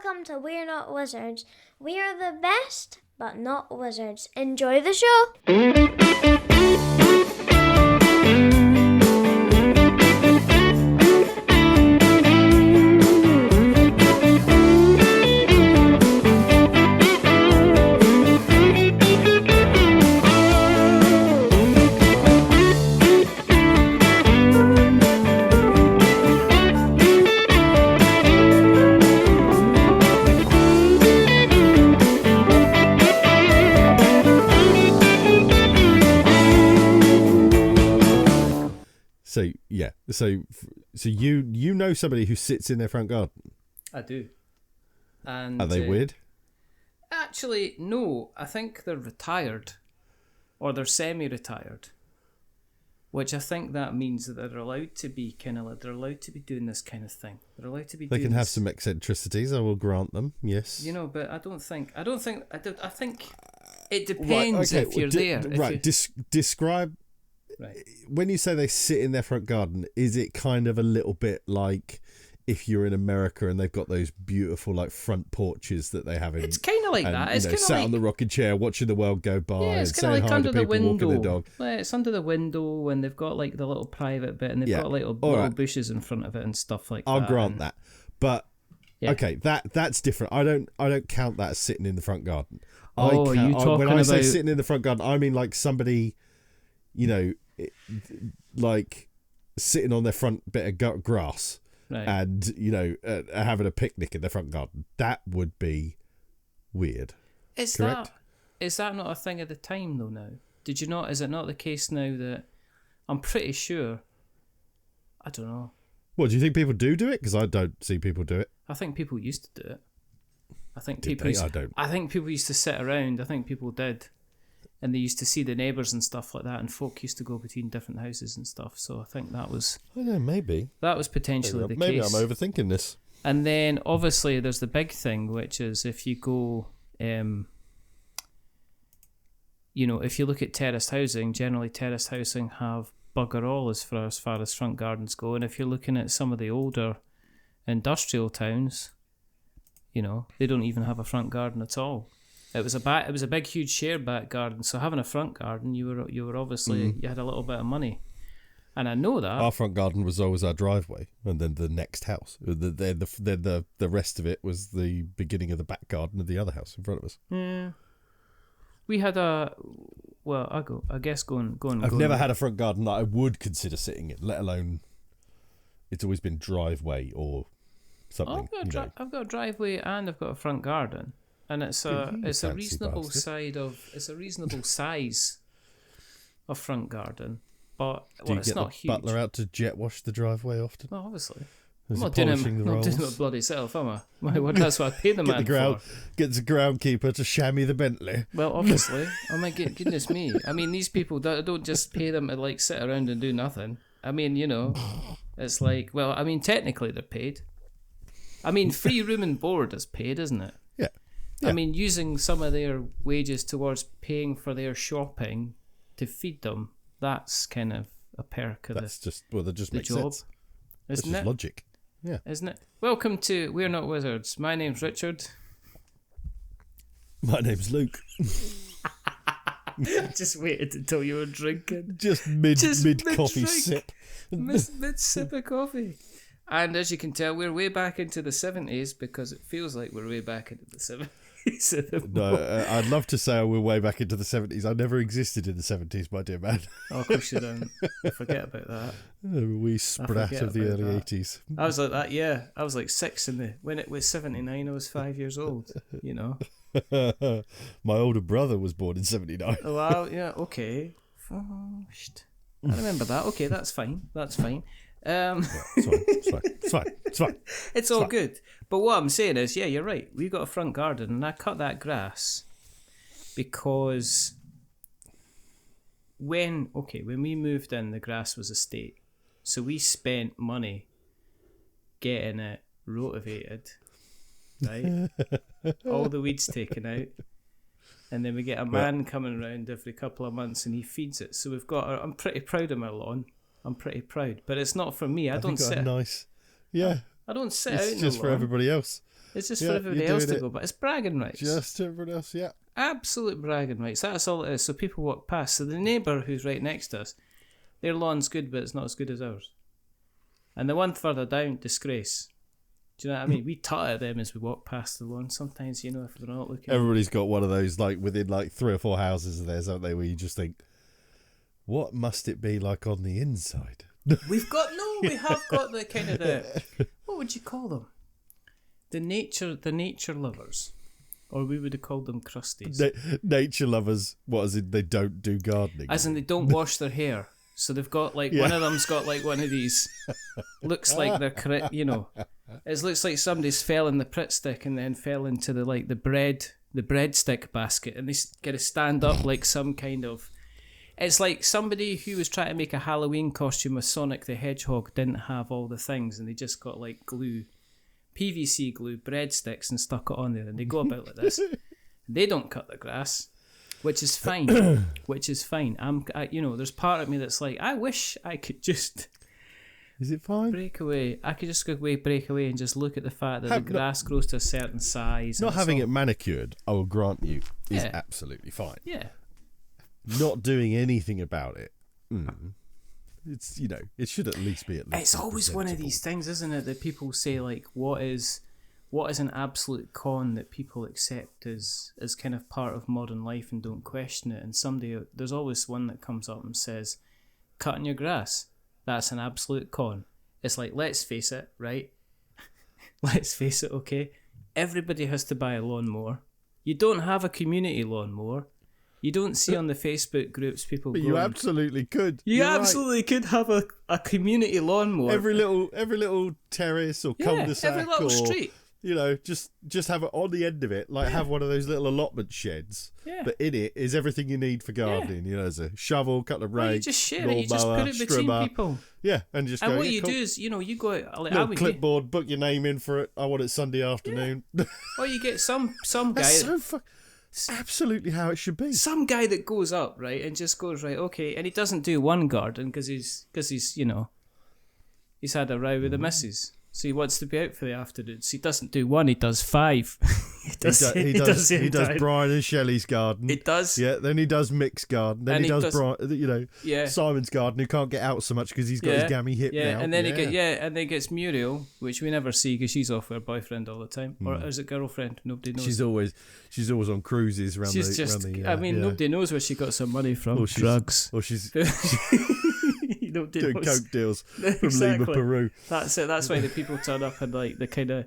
Welcome to We're Not Wizards. We are the best, but not wizards. Enjoy the show! So you know somebody who sits in their front garden? I do. And are they weird? Actually, no. I think they're retired, or they're semi-retired. Which I think that means that they're allowed to be they're allowed to be doing this kind of thing. They're allowed to be. They can have some eccentricities. I will grant them. Yes. You know, but I think it depends if you're there. Describe. Right. When you say they sit in their front garden, is it kind of a little bit like if you're in America and they've got those beautiful like front porches that they have in? It's kind of like that. It's kind of sat like, on the rocking chair watching the world go by. Yeah, it's kind of like under the window. The dog. It's under the window and they've got like the little private bit and they've got like little bushes in front of it and stuff like that. I'll grant that, but okay, that's different. I don't count that as sitting in the front garden. Oh, you talking when I say sitting in the front garden, I mean like somebody, like sitting on their front bit of grass and having a picnic in their front garden. That would be weird. Is that not a thing at the time though now? Did you not? Is it not the case now that I'm pretty sure? I don't know. What do you think people do it? Because I don't see people do it. I think people used to do it. I think I think people used to sit around. I think people did. And they used to see the neighbours and stuff like that, and folk used to go between different houses and stuff. So I think that was... I don't know, maybe. That was potentially the case. Maybe I'm overthinking this. And then, obviously, there's the big thing, which is if you go... if you look at terraced housing, generally terraced housing have bugger all as far as front gardens go. And if you're looking at some of the older industrial towns, they don't even have a front garden at all. It was a big, huge shared back garden. So having a front garden, you were obviously you had a little bit of money, and I know that our front garden was always our driveway, and then the next house. The rest of it was the beginning of the back garden of the other house in front of us. Yeah, we had I've never had a front garden that I would consider sitting in, let alone it's always been driveway or something. I've got a driveway and I've got a front garden. And it's a reasonable size of front garden, but do you it's get not the huge. Butler out to jet wash the driveway often? Well, obviously, I'm not doing it bloody self, am I? That's what I pay the man for. Gets the groundkeeper to chamois the Bentley. Well, obviously, oh my goodness me! I mean, these people don't just pay them to like sit around and do nothing. I mean, it's like, well, I mean, technically they're paid. I mean, free room and board is paid, isn't it? Yeah. I mean, using some of their wages towards paying for their shopping to feed them, that's kind of a perk of that just makes job. Sense. It's just logic. Yeah. Isn't it? Welcome to We're Not Wizards. My name's Richard. My name's Luke. Just waited until you were drinking. Just mid coffee sip. Mid sip of coffee. And as you can tell, we're way back into the 70s because it feels like we're way back into the 70s. No, I'd love to say we're way back into the 70s. I never existed in the 70s, my dear man. Oh, of course you don't. I forget about that. We sprat of the early 80s. I was like that, yeah. I was like 6 when it was 79. I was 5 years old, My older brother was born in 79. Oh, wow, yeah, okay. I remember that. Okay, that's fine. It's fine. It's all good. But what I'm saying is, yeah, you're right. We've got a front garden, and I cut that grass because when we moved in, the grass was estate, so we spent money getting it rotivated, right? All the weeds taken out, and then we get a man coming around every couple of months, and he feeds it. So I'm pretty proud of my lawn. I'm pretty proud, but it's not for me. I don't sit. Nice, yeah. I don't sit out. It's just for everybody else. It's just for everybody else to go, but it's bragging rights. Just everyone else, yeah. Absolute bragging rights. That's all it is. So people walk past. So the neighbour who's right next to us, their lawn's good, but it's not as good as ours. And the one further down, disgrace. Do you know what I mean? We tut at them as we walk past the lawn. Sometimes, if they're not looking. Everybody's got one of those, like, within, like, 3 or 4 houses of theirs, haven't they, where you just think, what must it be like on the inside? We have got the kind of what would you call them? The nature lovers. Or we would have called them crusties. Nature lovers, what, as in they don't do gardening? As in they don't wash their hair. So they've got, like, one of them's got, like, one of these, looks like they're, it looks like somebody's fell in the Pritt stick and then fell into the breadstick basket, and they got to stand up like some kind of, it's like somebody who was trying to make a Halloween costume of Sonic the Hedgehog didn't have all the things, and they just got, like, glue, PVC glue, breadsticks, and stuck it on there, and they go about like this. They don't cut the grass, which is fine. There's part of me that's like, I wish I could just. Is it fine? Break away. I could just break away and just look at the fact that the grass grows to a certain size. Not having it manicured, I will grant you, is absolutely fine. Yeah. Not doing anything about it. It's, it should at least be It's always one of these things, isn't it, that people say, like, what is an absolute con that people accept as kind of part of modern life and don't question it? And there's always one that comes up and says, cutting your grass, that's an absolute con. It's like, let's face it, right? Let's face it, okay? Everybody has to buy a lawnmower. You don't have a community lawnmower. You don't see on the Facebook groups people but going, you absolutely could. You absolutely could have a community lawnmower. Every little terrace or cul-de-sac, every little street. Just have it on the end of it, like have one of those little allotment sheds. Yeah. But in it is everything you need for gardening. There's a shovel, couple of rakes, you just share it. You just put it between people. Yeah, and just. And what you do is, you go out. Little clipboard, book your name in for it. I want it Sunday afternoon. Yeah. Or you get some guy. It's absolutely how it should be. Some guy that goes up, right, and just goes, right, okay, and he doesn't do one garden because he's he's had a row with the missus. So he wants to be out for the afternoons. He doesn't do one, he does 5. he does Brian and Shelley's garden. He does. Yeah, then he does Mick's garden. Then he does Brian, Simon's garden, who can't get out so much because he's got his gammy hip now. And then he gets Muriel, which we never see because she's off with her boyfriend all the time. Or is it girlfriend? Nobody knows. She's always on cruises around nobody knows where she got some money from. Drugs. Or she's doing coke deals from Lima, Peru. That's it. That's why the people turn up in, like, the kind of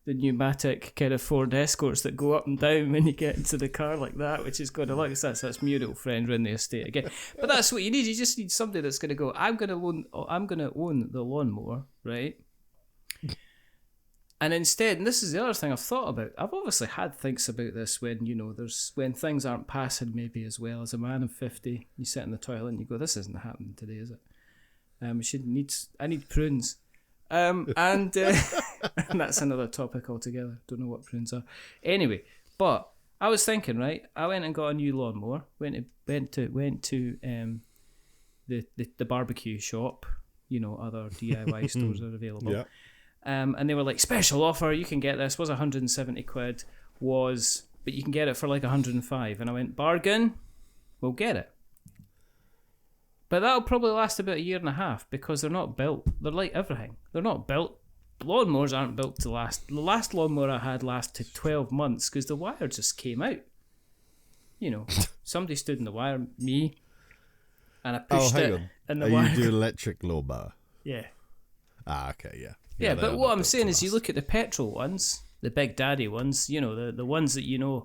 the pneumatic kind of Ford Escorts that go up and down when you get into the car like that, which is going to look. That's Muriel friend around the estate again. But that's what you need. You just need somebody that's going to go, I'm going to own the lawnmower, right? And instead, and this is the other thing I've thought about, I've obviously had thinks about this when, when things aren't passing maybe as well. As a man of 50, you sit in the toilet and you go, this isn't happening today, is it? I need prunes. And that's another topic altogether. Don't know what prunes are. Anyway, but I was thinking, right, I went and got a new lawnmower. Went to the barbecue shop. Other DIY stores are available. Yeah. And they were like, special offer, you can get this. Was 170 quid. But you can get it for like 105. And I went, bargain, we'll get it. But that'll probably last about 1.5 years because they're not built. They're like everything. They're not built. Lawnmowers aren't built to last. The last lawnmower I had lasted 12 months because the wire just came out. Somebody stood in the wire, me, and I pushed it. On. And the wire. You do electric lawnmower? Yeah. Okay, yeah. Yeah, but what I'm saying is you look at the petrol ones, the Big Daddy ones, the ones that you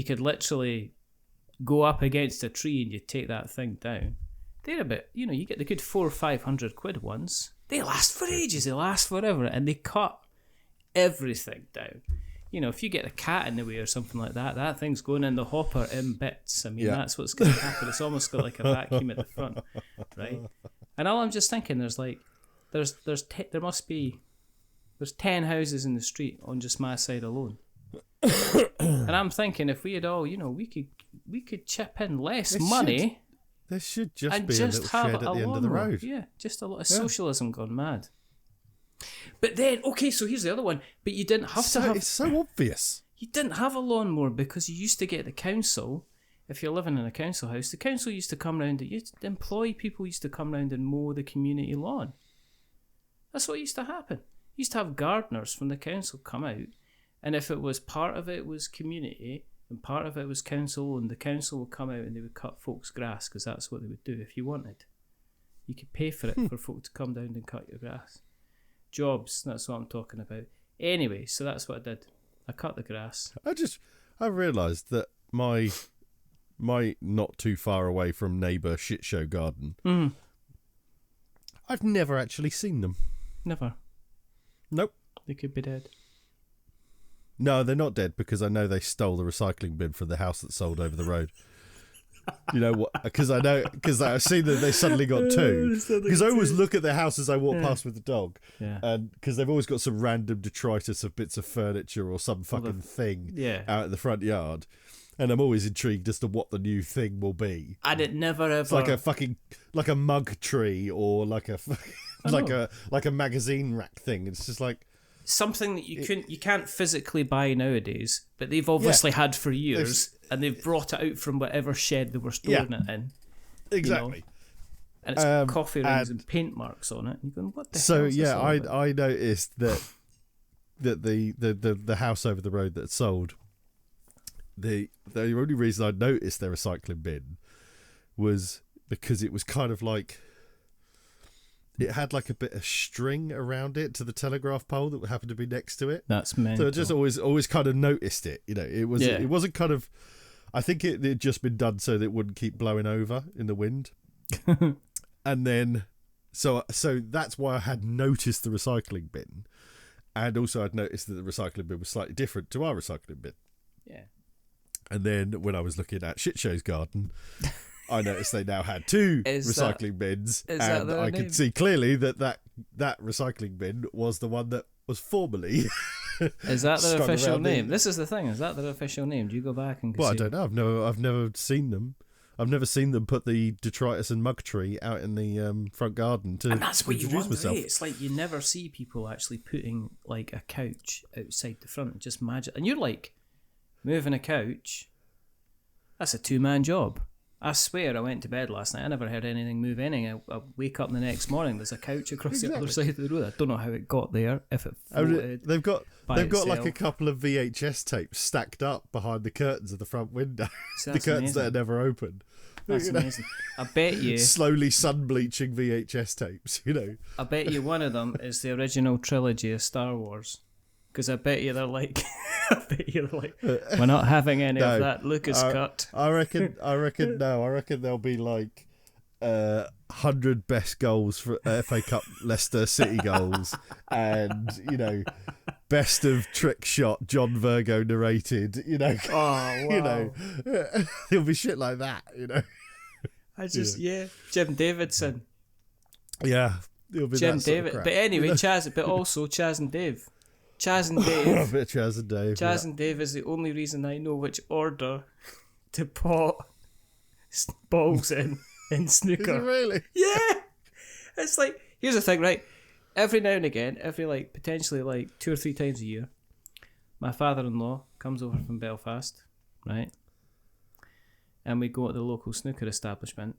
could literally go up against a tree and you take that thing down. They're a bit, you get the good 400 or 500 quid ones. They last for ages, they last forever, and they cut everything down. If you get a cat in the way or something like that, that thing's going in the hopper in bits. I mean, that's what's going to happen. It's almost got like a vacuum at the front, right? And all I'm just thinking, there's 10 houses in the street on just my side alone. And I'm thinking if we had all, we could chip in less money. There should just be a little shed at the end of the road. Yeah, just a lot of socialism gone mad. But then, okay, so here's the other one. But you didn't have to have... It's so obvious. You didn't have a lawnmower because you used to get the council... If you're living in a council house, the council used to come round, employee people used to come round and mow the community lawn. That's what used to happen. You used to have gardeners from the council come out, and if it was part of it was community and part of it was council, and the council would come out and they would cut folks' grass, because that's what they would do if you wanted. You could pay for it for folk to come down and cut your grass. Jobs, that's what I'm talking about. Anyway, so that's what I did. I cut the grass. I realised that my not too far away from neighbour shit show garden, I've never actually seen them. Never. Nope. They could be dead. No, they're not dead, because I know they stole the recycling bin from the house that sold over the road. You know what? Because I've seen that they suddenly got two. Because I always look at their house as I walk past with the dog, and because they've always got some random detritus of bits of furniture or some fucking thing out in the front yard. And I'm always intrigued as to what the new thing will be. And it never ever... It's like a mug tree, or like a magazine rack thing. It's just like something that you can't physically buy nowadays, but they've obviously had for years, and they've brought it out from whatever shed they were storing it in. Exactly. You know? And it's coffee rings and paint marks on it. And you're going, what the hell is this all about? I noticed that the house over the road that sold, the only reason I noticed their recycling bin was because it was kind of like, it had like a bit of string around it to the telegraph pole that happened to be next to it. That's mental. So I just always kind of noticed it. You know, it wasn't kind of, I think it had just been done so that it wouldn't keep blowing over in the wind. And then so that's why I had noticed the recycling bin, and also I'd noticed that the recycling bin was slightly different to our recycling bin. Yeah. And then when I was looking at Shit Show's garden, I noticed they now had two recycling bins, and I could see clearly that recycling bin was the one that was formerly. Is that their official name? This is the thing. Is that their official name? Do you go back and? Well, I don't know. I've never seen them. I've never seen them put the detritus and mug tree out in the front garden to. And that's what you want, myself. Right? It's like you never see people actually putting like a couch outside the front. Just magic, and you're like. Moving a couch, that's a two-man job. I swear I went to bed last night, I never heard anything move anything. I wake up the next morning, there's a couch across the other side of the road. I don't know how it got there, if it floated. They've got like a couple of VHS tapes stacked up behind the curtains of the front window. The curtains that are never opened. That's amazing. I bet you... Slowly sun-bleaching VHS tapes, you know. I bet you one of them is the original trilogy of Star Wars. Because I bet you they're like, we're not having any of that Lucas cut. I reckon there'll be like 100 best goals for FA Cup Leicester City goals, and you know, best of trick shot John Virgo narrated. You know, you know, there'll be shit like that. You know, Jim Davidson. Yeah, it'll be Jim that sort of David. crap, But anyway, you know? Chaz and Dave. Chaz and Dave. A bit Chaz and Dave. Chaz and Dave is the only reason I know which order to pot balls in snooker. Is it really? Yeah. It's like, here's the thing, right? Every now and again, potentially like 2 or 3 times a year, my father-in-law comes over from Belfast, right? And we go to the local snooker establishment.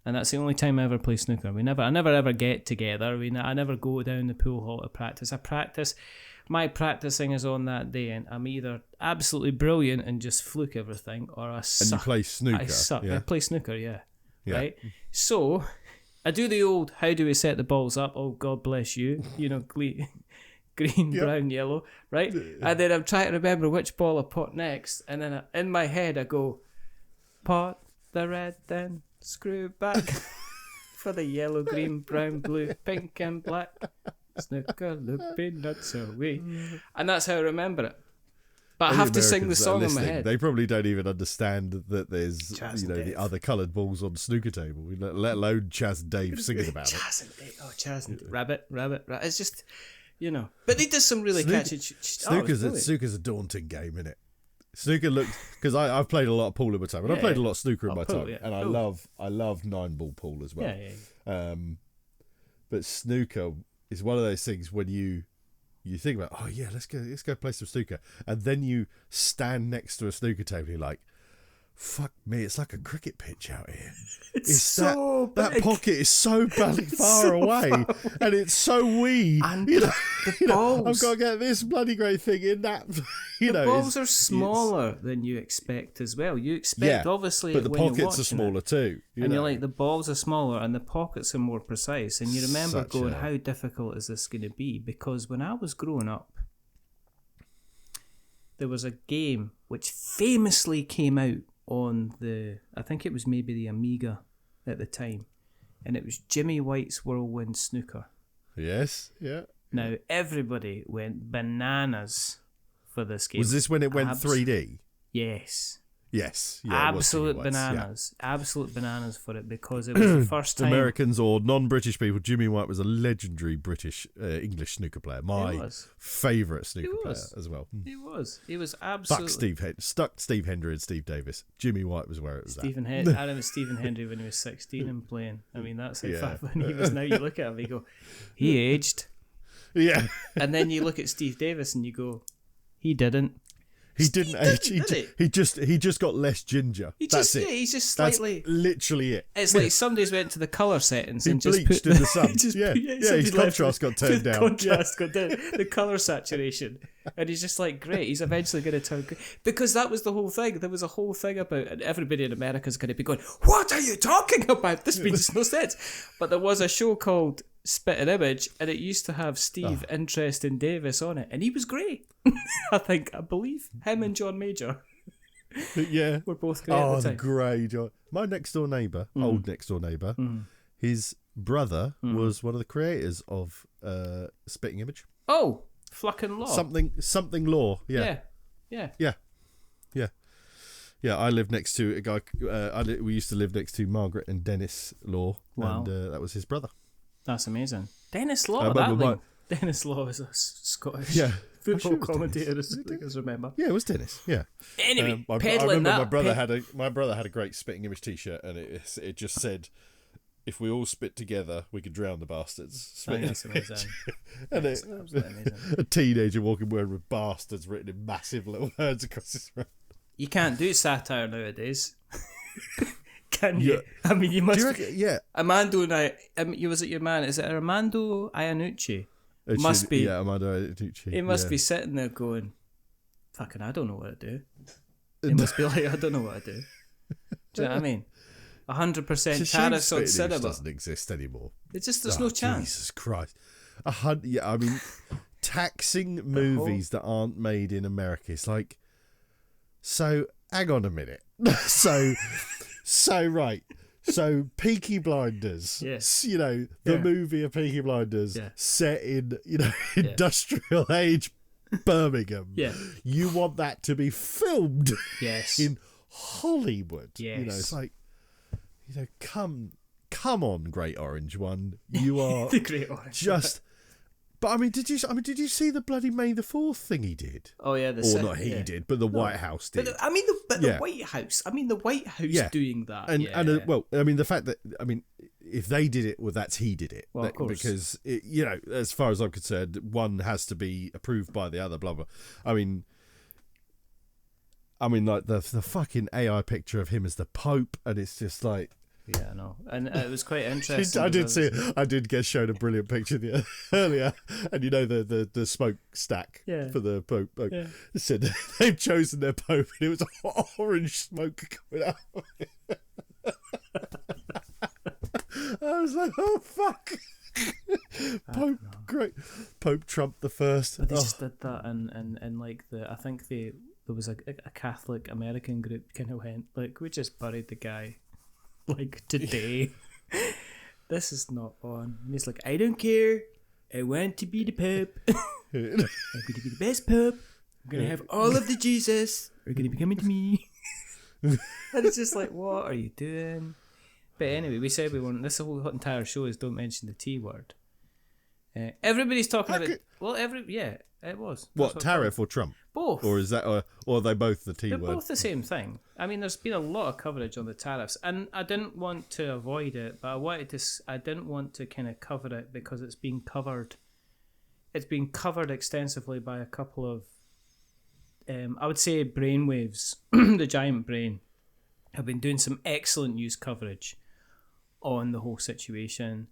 And that's the only time I ever play snooker. I never ever get together. I never go down the pool hall to practice. My practicing is on that day, and I'm either absolutely brilliant and just fluke everything, or I suck. And you play snooker. I suck. Yeah? I play snooker, yeah. Right? So, I do the old, how do we set the balls up? Oh, God bless you. You know, green, brown, yellow, right? And then I'm trying to remember which ball I pot next, and then in my head I go, pot the red, then screw back for the yellow, green, brown, blue, pink and black. Snooker, loopy, nuts away. And that's how I remember it. But I have to sing the song in my head. They probably don't even understand that there's the other coloured balls on the snooker table, let alone Chaz and Dave singing about it. Chaz and Dave. Oh, Chaz and Rabbit. It's just, you know. But they did some really catchy... Snooker's a daunting game, isn't it? Snooker looks... Because I've played a lot of pool in my time, and I've played a lot of snooker in my time, and I love 9-ball pool as well. Yeah. But snooker... it's one of those things when you think about, oh yeah, let's go play some snooker, and then you stand next to a snooker table and you're like, fuck me, it's like a cricket pitch out here. It's so big. That pocket is so bloody far so away, far and it's so wee. And the balls. I've got to get this bloody great thing in that. The balls are smaller than you expect as well. You expect, obviously, but the when pockets are smaller too. You're like, the balls are smaller and the pockets are more precise. And you remember how difficult is this going to be? Because when I was growing up, there was a game which famously came out on I think it was maybe the Amiga at the time, and it was Jimmy White's Worldwind Snooker. Yes, yeah. Now, everybody went bananas for this game. Was this when it went 3D? Yes. Yes. Yeah, Absolute bananas. Yeah. Absolute bananas for it, because it was the first time. Americans or non-British people, Jimmy White was a legendary British English snooker player. My favourite snooker player as well. He was. He was absolutely. Stuck Steve Hendry and Steve Davis. Jimmy White was where it was I remember Stephen Hendry when he was 16 and playing. I mean, that's how far when he was now. You look at him, you go, he aged. Yeah. And then you look at Steve Davis and you go, he didn't. He didn't age. He just got less ginger. That's it. Yeah, he's just slightly. That's literally it. It's like somebody's went to the colour settings and bleached just put in the sun. His contrast got turned down. Contrast got down. The colour saturation, and he's just like, great. He's eventually going to turn grey, because that was the whole thing. There was a whole thing about, and everybody in America is going to be going, "What are you talking about? This makes no sense." But there was a show called Spit an Image, and it used to have Steve Interesting Davis on it, and he was great. I believe him and John Major. Yeah, were both great. At the time. Great John. My next door neighbour, old next door neighbour, his brother was one of the creators of Spitting Image. Oh, Flucking Law. Something Law. Yeah. I lived next to a guy. We used to live next to Margaret and Dennis Law, and that was his brother. That's amazing. Dennis Law. Dennis Law is a Scottish football commentator, as I remember. Yeah, it was Dennis. Yeah. Anyway, I remember my brother had a great Spitting Image T-shirt, and it just said, "If we all spit together, we could drown the bastards." That's amazing. And a teenager walking with "bastards" written in massive little words across his room. You can't do satire nowadays. Can you? I mean, you must. Armando was it your man? Is it Armando Iannucci? Must be. Yeah, Armando Iannucci. He must be sitting there going, "Fucking, I don't know what to do." He must be like, "I don't know what to do." Do you know what I mean? 100% tariffs on cinema doesn't exist anymore. It's just there's no chance. Jesus Christ! I mean, taxing movies that aren't made in America. It's like, so hang on a minute. So Peaky Blinders, yes, the movie of Peaky Blinders, set in industrial age Birmingham. Yeah, you want that to be filmed, in Hollywood. Yes, it's like, come on, Great Orange One, you are the Great Orange. Just. But did you see the bloody May the 4th thing he did? Oh yeah, did, but the White House did. But the White House. The White House doing that. The fact that if they did it, he did it. Well, of course, because as far as I'm concerned, one has to be approved by the other. Blah blah. Like the fucking AI picture of him as the Pope, and it's just like. Yeah, I know, and it was quite interesting. I did get shown a brilliant picture earlier, and the smoke stack for the Pope. It said they've chosen their Pope, and it was orange smoke coming out. I was like, oh fuck, Pope, great, Pope Trump the First. But they just did that, and like I think there was a Catholic American group kind of went like, we just buried the guy. Like today, this is not on. And he's like, I don't care. I want to be the Pope. I'm going to be the best Pope. I'm going to have all of the Jesus are going to be coming to me. And it's just like, what are you doing? But anyway, we said we weren't. This whole entire show is don't mention the T word. Everybody's talking about. It was. What, tariff or Trump? Both. Or is that, or are they both the T word? They're both the same thing. There's been a lot of coverage on the tariffs, and I didn't want to avoid it, but I didn't want to kind of cover it because it's being covered it's been covered extensively by a couple of, I would say, brainwaves. The Giant Brain have been doing some excellent news coverage on the whole situation.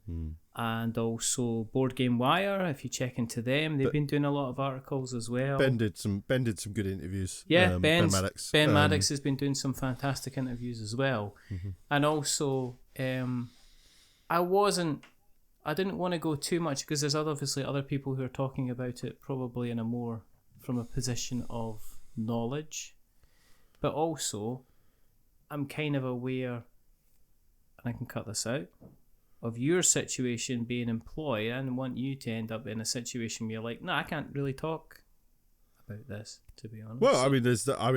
And also Board Game Wire, if you check into them, they've been doing a lot of articles as well. Ben did some good interviews. Yeah, Ben Maddox. Ben Maddox has been doing some fantastic interviews as well. And also, I didn't want to go too much because there's obviously other people who are talking about it probably in a more from a position of knowledge. But also, I'm kind of aware, and I can cut this out, of your situation being employed, and want you to end up in a situation where you're like, no, I can't really talk about this, to be honest. Well, I mean,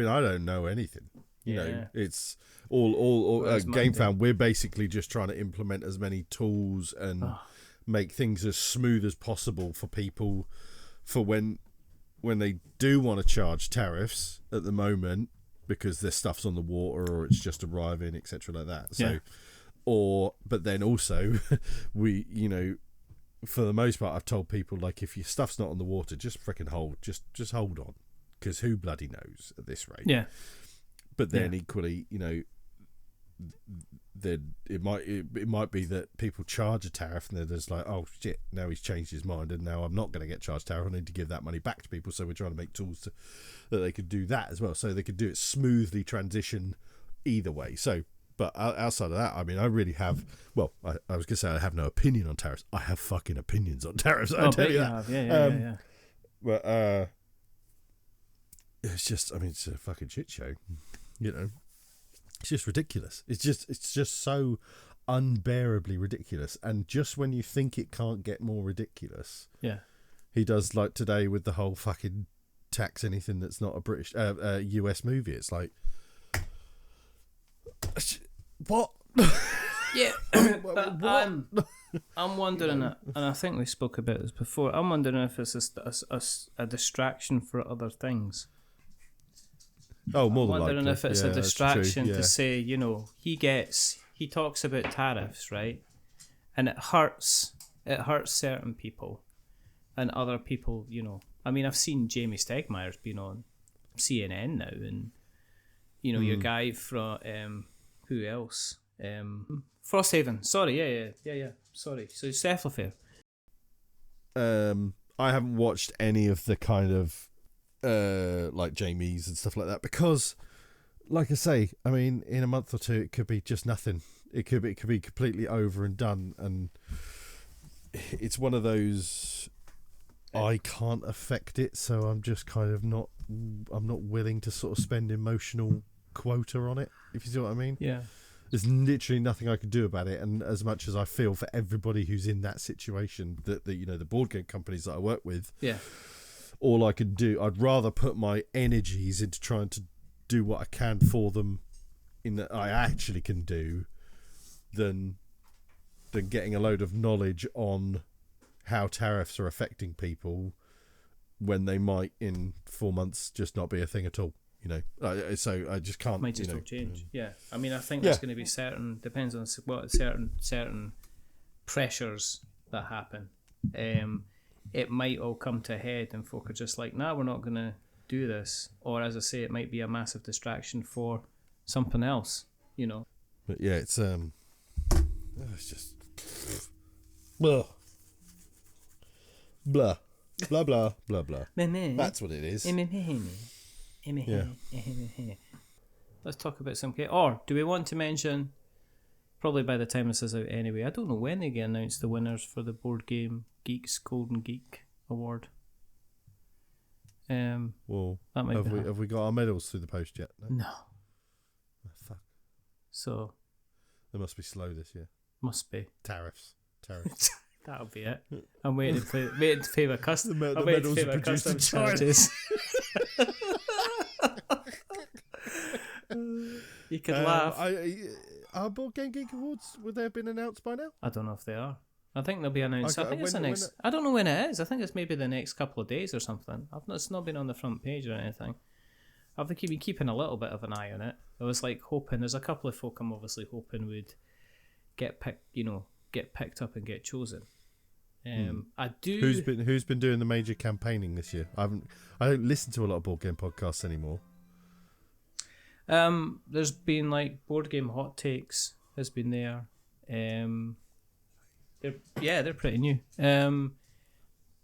I don't know anything. You know, it's all GameFound. We're basically just trying to implement as many tools and make things as smooth as possible for people for when they do want to charge tariffs at the moment because their stuff's on the water or it's just arriving, etc. like that. So, but then also we, for the most part, I've told people, like, if your stuff's not on the water, just freaking hold, just hold on, because who bloody knows at this rate. Yeah. But then equally, then it might be that people charge a tariff and they're just like, oh shit, now he's changed his mind and now I'm not going to get charged tariff. I need to give that money back to people. So we're trying to make tools that they could do that as well, so they could do it smoothly, transition either way. So, but outside of that, I mean, I really have. Well, I was gonna say I have no opinion on tariffs. I have fucking opinions on tariffs. I tell you that. Yeah. But it's just, I mean, it's a fucking shit show. It's just ridiculous. It's just so unbearably ridiculous. And just when you think it can't get more ridiculous, he does, like today with the whole fucking tax anything that's not a British US movie. It's like, what? Yeah. What? I'm wondering, and I think we spoke about this before, I'm wondering if it's a distraction for other things. Oh, more than likely. I'm wondering if it's a distraction to say, he talks about tariffs, right? And it hurts certain people, and other people, I mean, I've seen Jamie Stegmaier's been on CNN now, and your guy from who else? Frosthaven. Sorry, yeah. Sorry. So Cephalofair. I haven't watched any of the kind of like Jamie's and stuff like that because, like I say, I mean, in a month or two it could be just nothing. It could be completely over and done, and it's one of those, I can't affect it, so I'm just kind of not willing to sort of spend emotional quota on it, if you see what I mean. Yeah. There's literally nothing I can do about it, and as much as I feel for everybody who's in that situation, that the board game companies that I work with, all I can do, I'd rather put my energies into trying to do what I can for them in that I actually can do than getting a load of knowledge on how tariffs are affecting people when they might in 4 months just not be a thing at all. So I just can't. Might just change. Yeah, I mean, I think there's going to be depends on what certain pressures that happen. It might all come to a head, and folk are just like, "Nah, we're not going to do this." Or, as I say, it might be a massive distraction for something else. But yeah, it's just blah blah blah blah blah blah. That's what it is. Yeah. Let's talk about some. Or do we want to mention? Probably by the time this is out anyway. I don't know when they get announced the winners for the Board Game Geeks Golden Geek Award. Well, that might have we got our medals through the post yet? No. Oh, fuck. So they must be slow this year. Must be tariffs. That'll be it. I'm waiting to pay my custom. The medals are produced in charges. You can laugh. Are Board Game Geek Awards, would they have been announced by now? I don't know if they are. I think they'll be announced. Okay, I think it's the next. I don't know when it is. I think it's maybe the next couple of days or something. It's not been on the front page or anything. I've been keeping a little bit of an eye on it. I was like hoping. There's a couple of folk I'm obviously hoping would get picked up and get chosen. I do. Who's been doing the major campaigning this year? I don't listen to a lot of board game podcasts anymore. There's been like Board Game Hot Takes has been there. They're pretty new.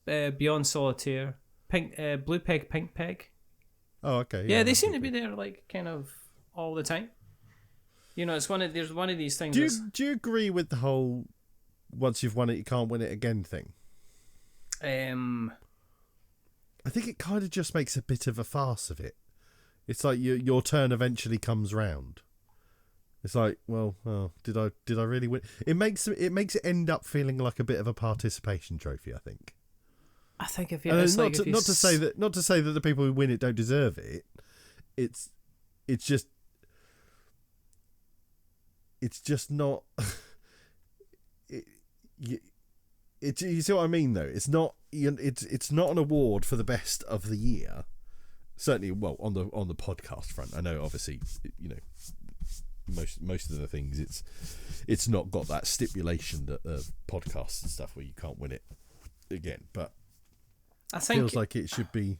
Beyond Solitaire, Blue Peg, Pink Peg. Oh, okay. Yeah, they seem to be there like kind of all the time. You know, there's one of these things. Do you agree with the whole once you've won it you can't win it again thing? I think it kind of just makes a bit of a farce of it. It's like your turn eventually comes round. It's like, well, did I really win? It makes it end up feeling like a bit of a participation trophy, I think. I think if not to say that the people who win it don't deserve it. It's just not. You see what I mean, though. It's not an award for the best of the year. Certainly, well, on the podcast front, I know obviously, you know, most of the things it's not got that stipulation that podcasts and stuff where you can't win it again, but I think feels like it should be.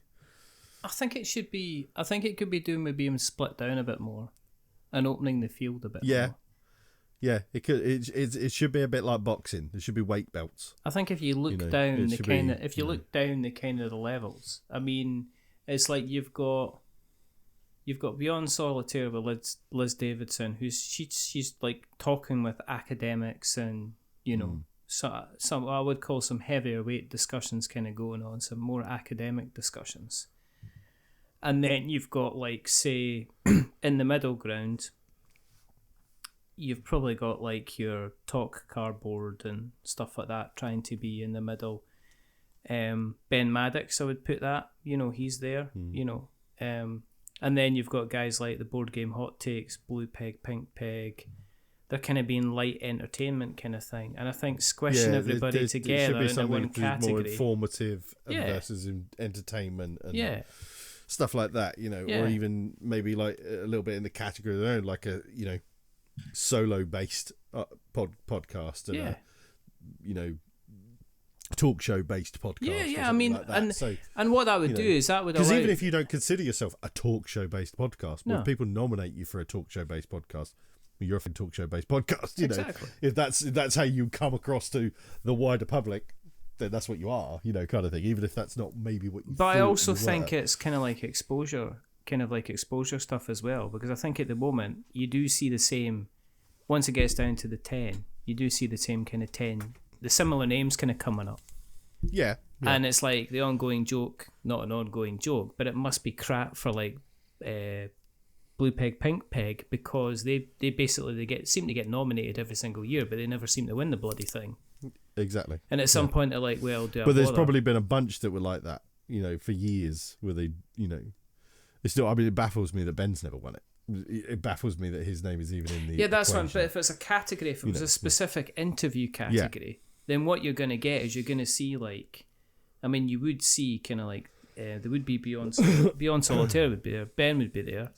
I think it could be doing with being split down a bit more and opening the field a bit more. Yeah, it could. It should be a bit like boxing. There should be weight belts. I think if you look down the kind of the levels, I mean, it's like you've got Beyond Solitaire with Liz Davidson, she's like talking with academics and, you know, some I would call some heavier weight discussions kind of going on, some more academic discussions. And then you've got, like, say, in the middle ground, you've probably got like your talk cardboard and stuff like that trying to be in the middle. Ben Maddox, I would put that, you know, he's there, you know. And then you've got guys like the Board Game Hot Takes, Blue Peg, Pink Peg. They're kind of being light entertainment kind of thing. And I think squishing everybody together in one category. More informative versus entertainment and stuff like that, you know, or even maybe like a little bit in the category of their own, like a, you know, solo-based podcast and a, you know, talk show based podcast. I mean, like that. And what that would do is that would, because even if you don't consider yourself a talk show based podcast, when people nominate you for a talk show based podcast, you're a talk show based podcast. You know, if that's how you come across to the wider public, then that's what you are. You know, kind of thing. Even if that's not maybe what you. But I also think it's kind of like exposure stuff as well, because I think at the moment you do see the same. Once it gets down to the 10, you do see the same kind of 10. The similar names kind of coming up. Yeah. And it's like the ongoing joke, not an ongoing joke, but it must be crap for like Blue Peg, Pink Peg, because they seem to get nominated every single year, but they never seem to win the bloody thing. Exactly. And at some point they're like, well, but there's probably been a bunch that were like that, you know, for years, where they, you know, it's still. I mean, it baffles me that Ben's never won it. It baffles me that his name is even in the that's equation. one. But if it's a category, if it was a specific interview category, then what you're going to get is you're going to see, like, I mean, you would see kind of like there would be Beyond Solitaire would be there, Ben would be there,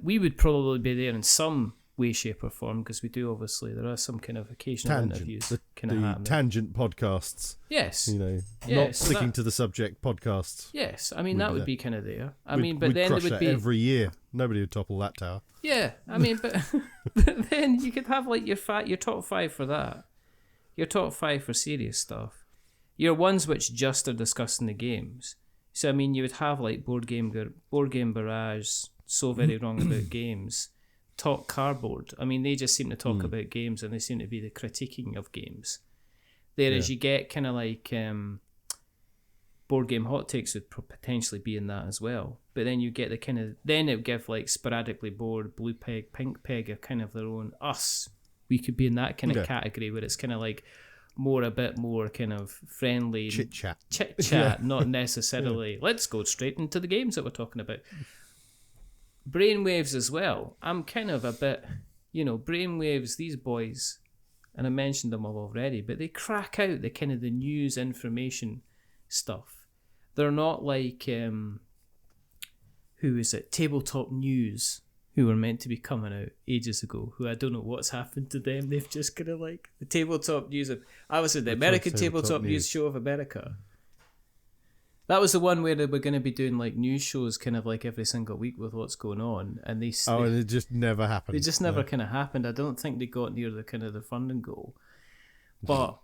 we would probably be there in some way, shape or form, because we do, obviously there are some kind of occasional interviews kind of happening. Tangent podcasts, yes, you know, not sticking to the subject podcasts. Yes, I mean that would be kind of there. I mean, but we'd then crush it would be every year. Nobody would topple that tower. Yeah, I mean, but then you could have like your top 5 for that, your top 5 for serious stuff, your ones which just are discussing the games. So I mean, you would have like board game barrage, so very wrong about games, talk cardboard. I mean, they just seem to talk about games, and they seem to be the critiquing of games. Whereas you get kind of like Board Game Hot Takes would potentially be in that as well. But then you get the kind of, then it would give like sporadically board, Blue Peg, Pink Peg are kind of their own us. We could be in that kind of category where it's kind of like a bit more kind of friendly chit chat, not necessarily let's go straight into the games that we're talking about. Brainwaves as well. I'm kind of a bit, you know, Brainwaves, these boys, and I mentioned them all already, but they crack out the kind of the news information stuff. They're not like who is it? Tabletop News, who were meant to be coming out ages ago, who I don't know what's happened to them. They've just kind of like the tabletop news. I was at the American tabletop news show of America. That was the one where they were going to be doing like news shows kind of like every single week with what's going on. And and it just never happened. It just never kind of happened. I don't think they got near the kind of the funding goal. But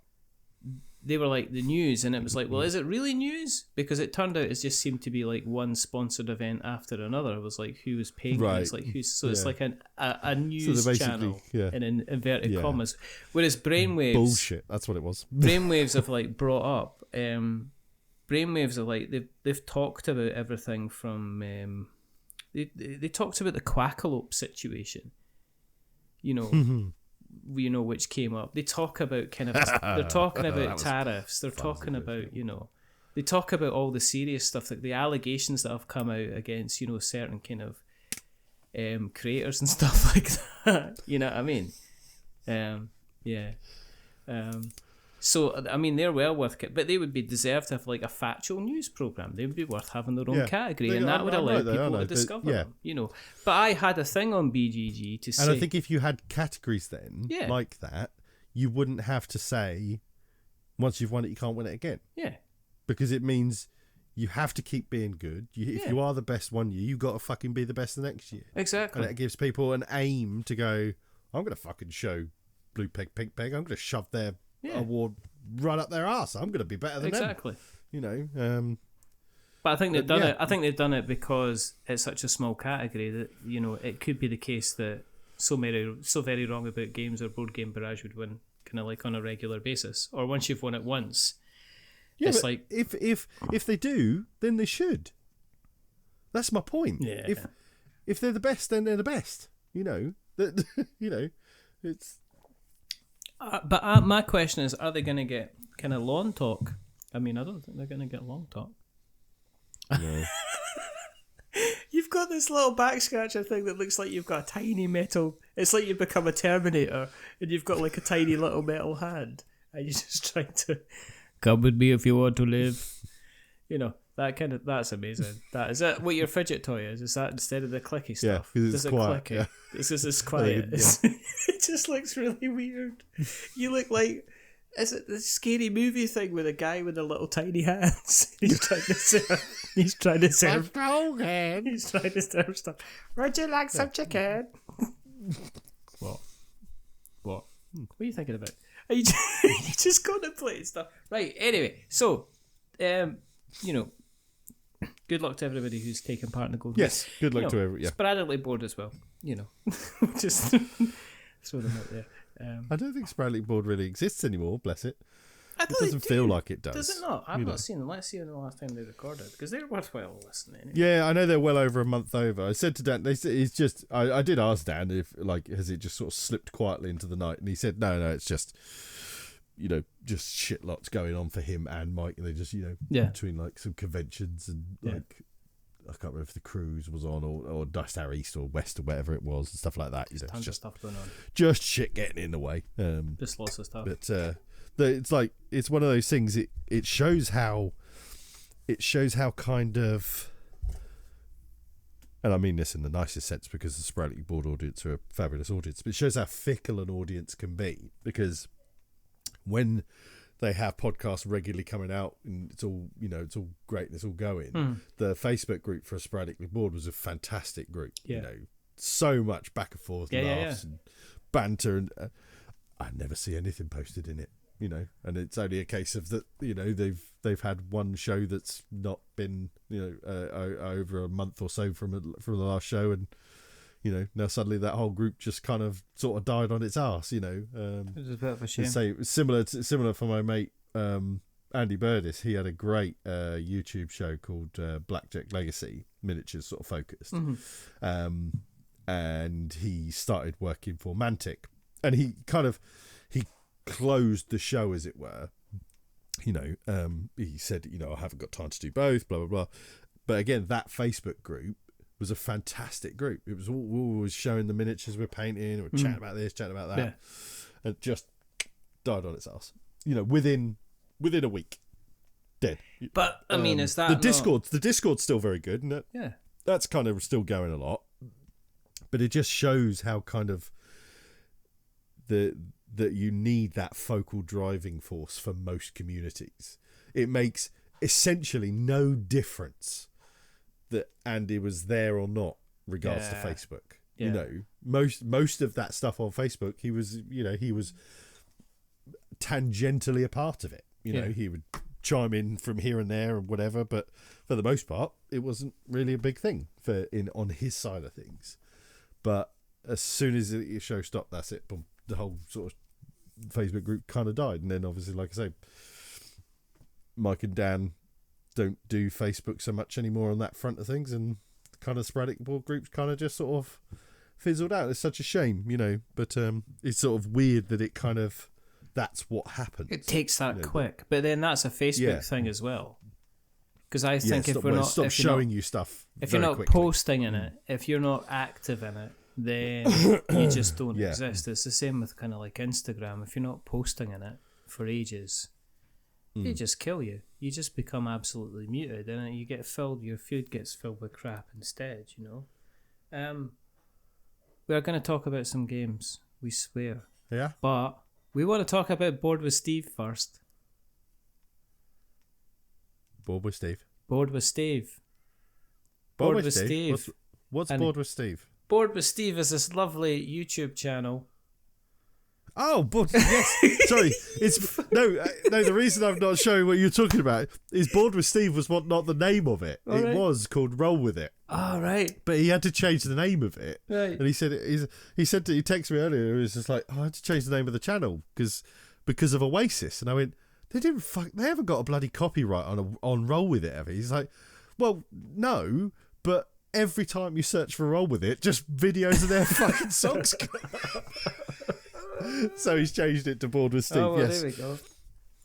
they were like the news, and it was like, well, is it really news? Because it turned out it just seemed to be like one sponsored event after another. It was like who was paying it. It's like who's it's like a news channel in inverted commas. Whereas Brainwaves, bullshit. That's what it was. Brainwaves have like brought up. Brainwaves are like they've talked about everything from they talked about the Quackalope situation. You know, which came up. They talk about kind of they're talking about tariffs. They're talking about they talk about all the serious stuff, like the allegations that have come out against certain kind of creators and stuff like that. You know what I mean? So, I mean, they're well worth it, but they would be deserved to have like a factual news program. They would be worth having their own category, and that would allow people to discover them, But I had a thing on BGG to say... And I think if you had categories then, like that, you wouldn't have to say, once you've won it, you can't win it again. Yeah. Because it means you have to keep being good. If you are the best one year, you've got to fucking be the best the next year. Exactly. And it gives people an aim to go, I'm going to fucking show Blue Peg, Pink Peg. I'm going to shove their... award right up their arse. I'm going to be better than them. But I think they've done it. I think they've done it because it's such a small category that it could be the case that so very wrong about games or board game barrage would win kind of like on a regular basis, or once you've won it once. Yeah, it's like if they do, then they should. That's my point. Yeah. If they're the best, then they're the best. It's. But my question is, are they going to get kind of lawn talk? I mean, I don't think they're going to get lawn talk. No. You've got this little back scratcher thing that looks like you've got a tiny metal... It's like you've become a Terminator and you've got like a tiny little metal hand and you're just trying to... Come with me if you want to live. That's amazing. That is that what your fidget toy is? Is that instead of the clicky stuff? Yeah, because it's quiet. Clicky? It's quiet. It just looks really weird. You look like, is it the scary movie thing with a guy with the little tiny hands? He's trying to serve. He's trying to serve stuff. Would you like some chicken? What? What are you thinking about? Are you just contemplating stuff? Right. Anyway, so good luck to everybody who's taken part in the Golden. Yes, good luck to everyone. Yeah. Sporadically bored as well. Just throw them out there. I don't think sporadically bored really exists anymore. Bless it. It doesn't feel like it does. Does it not? I've not seen them. Let's see when the last time they recorded, because they're worthwhile listening. Anyway. Yeah, I know they're well over a month over. I said to Dan, it's just. I did ask Dan if has it just sort of slipped quietly into the night, and he said no, it's just. Just shit lots going on for him and Mike. They just, between like some conventions and like, I can't remember if the cruise was on or Dust Hour East or West or whatever it was and stuff like that. Tons of stuff going on. Just shit getting in the way. Just lots of stuff. But it's like, it's one of those things. It shows how kind of, and I mean this in the nicest sense because the sporadically bored audience are a fabulous audience, but it shows how fickle an audience can be, because when they have podcasts regularly coming out and it's all great and it's all going, the Facebook group for Sporadically Bored was a fantastic group. So much back and forth laughs and banter, and I never see anything posted in it, and it's only a case of that they've had one show that's not been over a month or so from the last show, and now suddenly that whole group just kind of sort of died on its arse, It was a bit of a shame. Similar for my mate Andy Burdis. He had a great YouTube show called Blackjack Legacy, miniatures sort of focused. And he started working for Mantic. And he closed the show, as it were. He said, I haven't got time to do both, blah, blah, blah. But again, that Facebook group was a fantastic group. It was always showing the miniatures we're painting, or chatting about this, chatting about that, and it just died on its ass. Within a week, dead. But I mean, is that the Discord's still very good, and that's kind of still going a lot. But it just shows how kind of that you need that focal driving force for most communities. It makes essentially no difference that Andy was there or not, regards to Facebook. Yeah. You know, most of that stuff on Facebook, he was tangentially a part of it. You know, he would chime in from here and there and whatever, but for the most part, it wasn't really a big thing on his side of things. But as soon as the show stopped, that's it. Boom, the whole sort of Facebook group kind of died. And then obviously, like I say, Mike and Dan don't do Facebook so much anymore on that front of things, and kind of sporadic board groups kind of just sort of fizzled out. It's such a shame, you know, but it's sort of weird that it kind of, that's what happens. It takes that quick, but then that's a Facebook thing as well. Because I think if you're showing you stuff, if you're not quickly. posting in it, if you're not active in it, then you just don't exist. It's the same with kind of like Instagram. If you're not posting in it for ages, they just kill you. You just become absolutely muted, and you get filled. Your feed gets filled with crap instead. You know. We are going to talk about some games. We swear. Yeah. But we want to talk about Board with Steve first. Board with Steve. Board with Steve. Board with Steve. What's Board with Steve? Board with Steve is this lovely YouTube channel. Oh, but yes. Sorry, it's no. The reason I'm not showing what you're talking about is Board with Steve was not the name of it. All it right. was called Roll with It. Oh, right. But he had to change the name of it. Right. And he said he texted me earlier. He was just like, I had to change the name of the channel because of Oasis. And I went, they haven't got a bloody copyright on Roll with It, have they? He's like, well, no, but every time you search for Roll with It, just videos of their fucking songs come up. So he's changed it to Board with Steve. Oh, well, yes. there we go.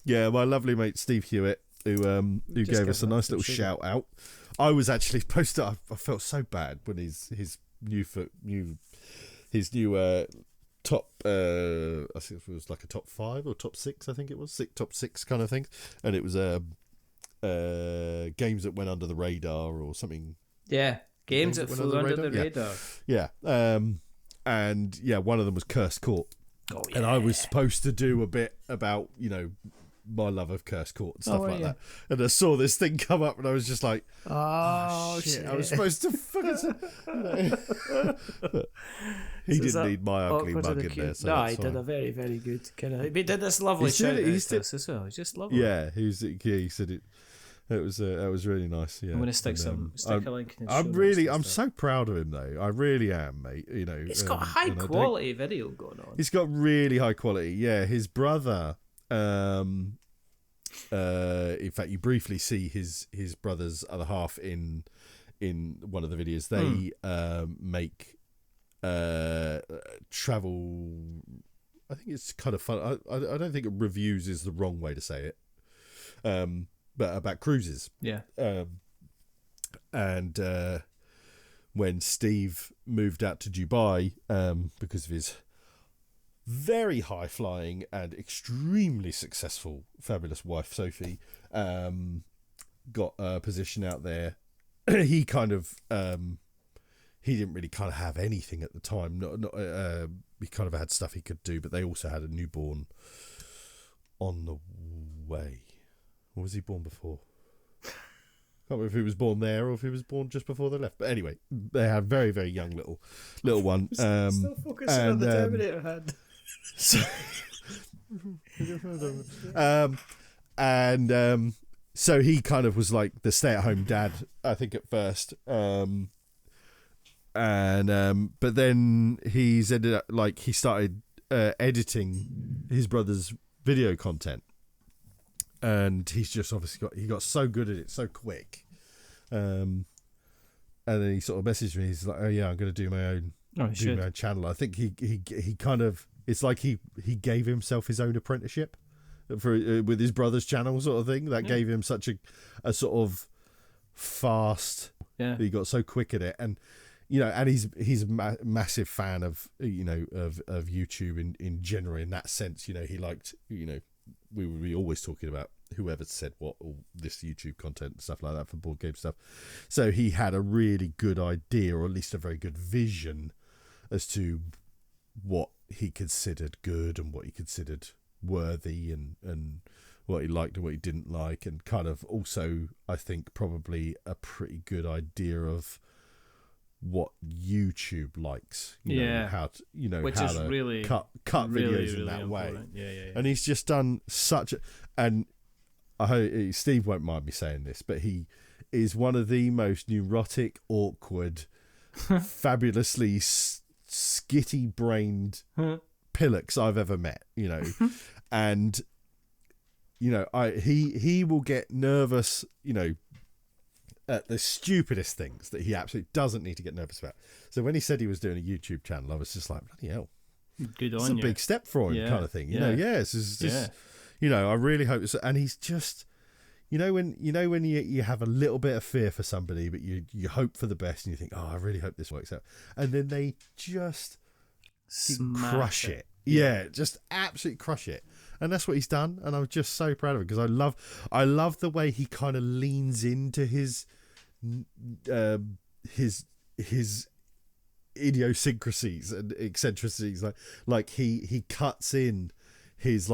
Yeah, my lovely mate Steve Hewitt, who gave us a nice little shout out. I was actually supposed to. I felt so bad when his new top. I think it was like a top 5 or top 6. I think it was top 6 kind of thing, and it was games that went under the radar or something. Yeah, games that flew under the radar. Yeah. And yeah, one of them was Cursed Court. Oh, yeah. And I was supposed to do a bit about, you know, my love of Cursed Court and stuff like that. And I saw this thing come up and I was just like, oh shit. I was supposed to fucking say, you know. He didn't need my ugly mug in there. So no, he did a very, very good kind of. He did this lovely shout out to us as well. He's just lovely. Yeah, he said it. It was really nice. Yeah, I'm gonna stick a link in the show. I'm so proud of him though. I really am, mate. You know, it's got high quality video going on. It's got really high quality. Yeah, his brother. In fact, you briefly see his brother's other half in one of the videos. They make travel. I think it's kind of fun. I don't think reviews is the wrong way to say it. But about cruises. Yeah. And when Steve moved out to Dubai, because of his very high flying and extremely successful, fabulous wife Sophie, got a position out there. He kind of he didn't really kind of have anything at the time. He kind of had stuff he could do, but they also had a newborn on the way. Or was he born before? Can't remember if he was born there or if he was born just before they left. But anyway, they had a very, very young little one. Still focusing on the Terminator hand. So he kind of was like the stay-at-home dad, I think, at first. But then he's ended up he started editing his brother's video content. And he's just obviously got so good at it so quick, and then he sort of messaged me. He's like, "Oh yeah, I'm going to do my own channel." I think he kind of, it's like he gave himself his own apprenticeship for with his brother's channel sort of thing. That gave him such a sort of fast. Yeah, he got so quick at it, and you know, and he's a massive fan of of YouTube in general. In that sense, you know, he liked we would be always talking about whoever said what, or this YouTube content and stuff like that for board game stuff. So he had a really good idea, or at least a very good vision as to what he considered good and what he considered worthy, and what he liked and what he didn't like, and kind of also, I think, probably a pretty good idea of what YouTube likes, you know, how to, which how is to really cut really, videos in really that way. Yeah. And he's just done such a, and I hope Steve won't mind me saying this, but he is one of the most neurotic, awkward, fabulously skitty-brained pillocks I've ever met, and he will get nervous, at the stupidest things that he absolutely doesn't need to get nervous about. So when he said he was doing a YouTube channel, I was just like, bloody hell, good on it's you. a big step for him, kind of thing. It's just, I really hope so. And he's just, when you have a little bit of fear for somebody, but you hope for the best, and you think, oh, I really hope this works out, and then they just crush it. Yeah, just absolutely crush it. And that's what he's done, and I'm just so proud of him, because I love the way he kind of leans into his idiosyncrasies and eccentricities, like he cuts in his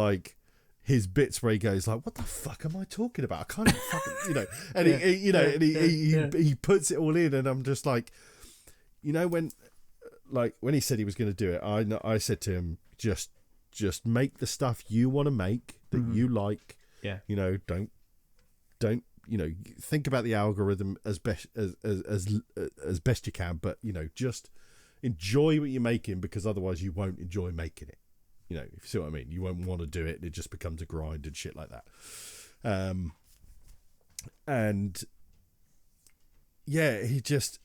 bits where he goes like, what the fuck am I talking about? I can't even fucking, and he puts it all in, and I'm just like, when he said he was going to do it, I said to him, just make the stuff you want to make that you like. Yeah. Don't think about the algorithm as best you can, but just enjoy what you're making, because otherwise you won't enjoy making it. If you see what I mean, you won't want to do it, and it just becomes a grind and shit like that. And yeah, he just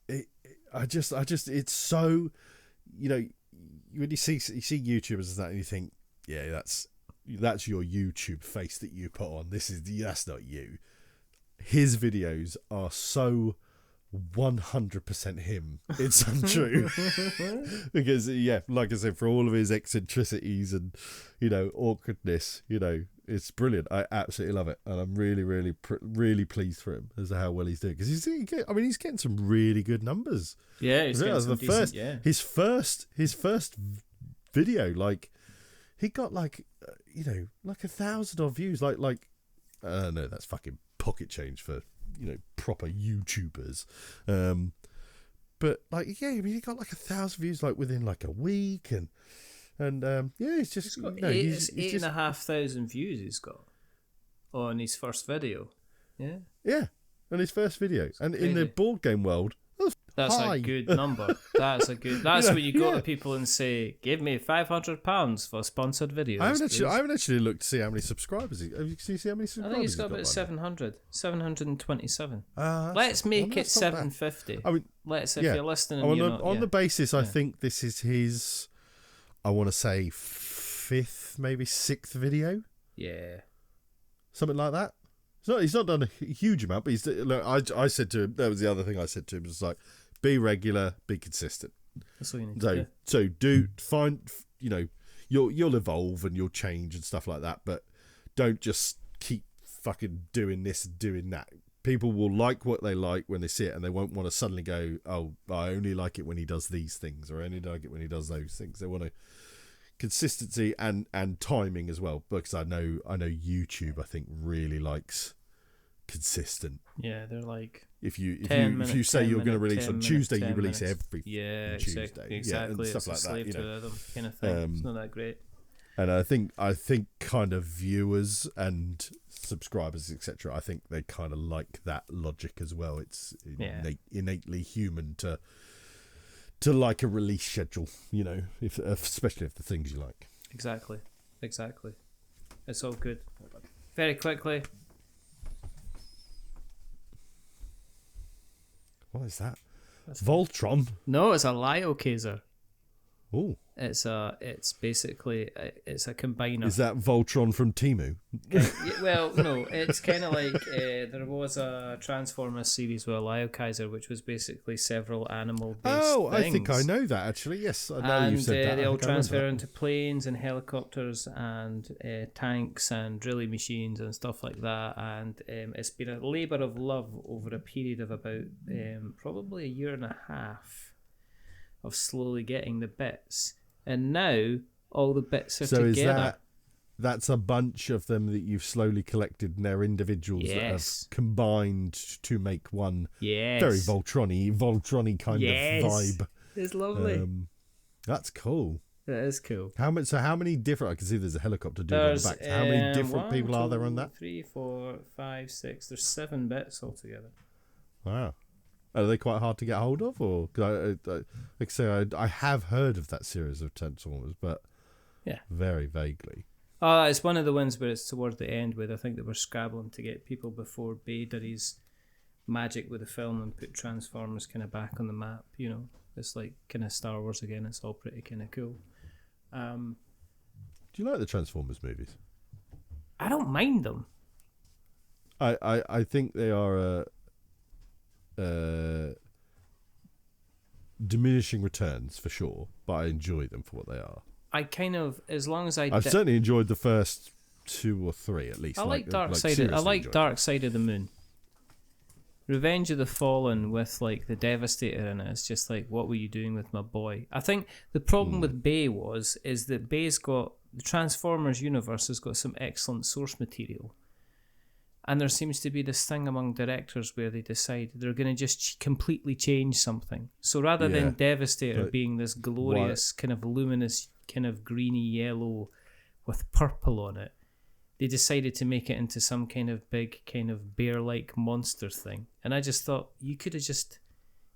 it's so, when you see YouTubers and that, and you think, yeah, that's your YouTube face that you put on. That's not you. His videos are so 100% him. It's untrue. Because like I said, for all of his eccentricities and awkwardness, it's brilliant. I absolutely love it, and I'm really, really, really pleased for him as to how well he's doing, because he's getting some really good numbers. Yeah, he's getting some decent, his first video, he got 1,000 odd views. I don't know, that's fucking pocket change for proper YouTubers. But he got 1,000 views within a week, and he's just he's got he's 8,500 views he's got on his first video. Yeah, on his first video, and in the board game world, that's high. a good number. That's what you go to people and say, give me £500 for sponsored videos. I haven't actually looked to see how many subscribers can you see how many subscribers I think he's got about 727. Let's Let's make it 750. If you're listening and on the basis, I think this is his, I want to say 5th, maybe 6th video. Yeah. Something like that. He's not done a huge amount, but I said to him, that was the other thing I said to him, was be regular, be consistent. That's all you need to do. So find, you'll evolve and you'll change and stuff like that, but don't just keep fucking doing this and doing that. People will like what they like when they see it, and they won't want to suddenly go, oh, I only like it when he does these things, or I only like it when he does those things. They want to consistency and timing as well, because I know YouTube, I think, really likes consistent. Yeah, they're like, if you say you're going to release on Tuesday, you release every Tuesday, exactly, and stuff like slave that. to them kind of thing. It's not that great. And I think kind of viewers and subscribers, etc., I think they kind of like that logic as well. It's innately human to like a release schedule, especially if the things you like. Exactly. It's all good. Very quickly. What is that? Voltron? No, it's a Liokaiser. Oh. It's basically a combiner. Is that Voltron from Temu? Well, no, it's kind of like there was a Transformers series with a Liokaiser, which was basically several animal-based things. I think I know that, actually. Yes, I know you said that. They all transfer into planes and helicopters and tanks and drilling machines and stuff like that. And it's been a labour of love over a period of about probably a year and a half of slowly getting the bits, and now all the bits are so together. That's a bunch of them that you've slowly collected, and they're individuals that have combined to make one very Voltron-y kind of vibe. It's lovely. That's cool. That is cool. How many different? I can see there's a helicopter dude on the back. How many different people are there on that? 3, 4, 5, 6. There's 7 bits altogether. Wow. Are they quite hard to get hold of, or? Cause like I say, I have heard of that series of Transformers, but very vaguely. Oh, it's one of the ones where it's towards the end where I think they were scrabbling to get people before Bay did his magic with the film and put Transformers kind of back on the map. You know, it's like kind of Star Wars again. It's all pretty kind of cool. Do you like the Transformers movies? I don't mind them. I think they are diminishing returns for sure, but I enjoy them for what they are. I kind of, as long as I've certainly enjoyed the first 2 or 3 at least. I like Dark Side of the Moon. Revenge of the Fallen with like the Devastator in it. It's just like, what were you doing with my boy? I think the problem with Bay is that Bay's got the Transformers universe has got some excellent source material, and there seems to be this thing among directors where they decide they're going to just completely change something. So rather than Devastator being this glorious kind of luminous kind of greeny yellow with purple on it, they decided to make it into some kind of big kind of bear-like monster thing. And I just thought, you could have just,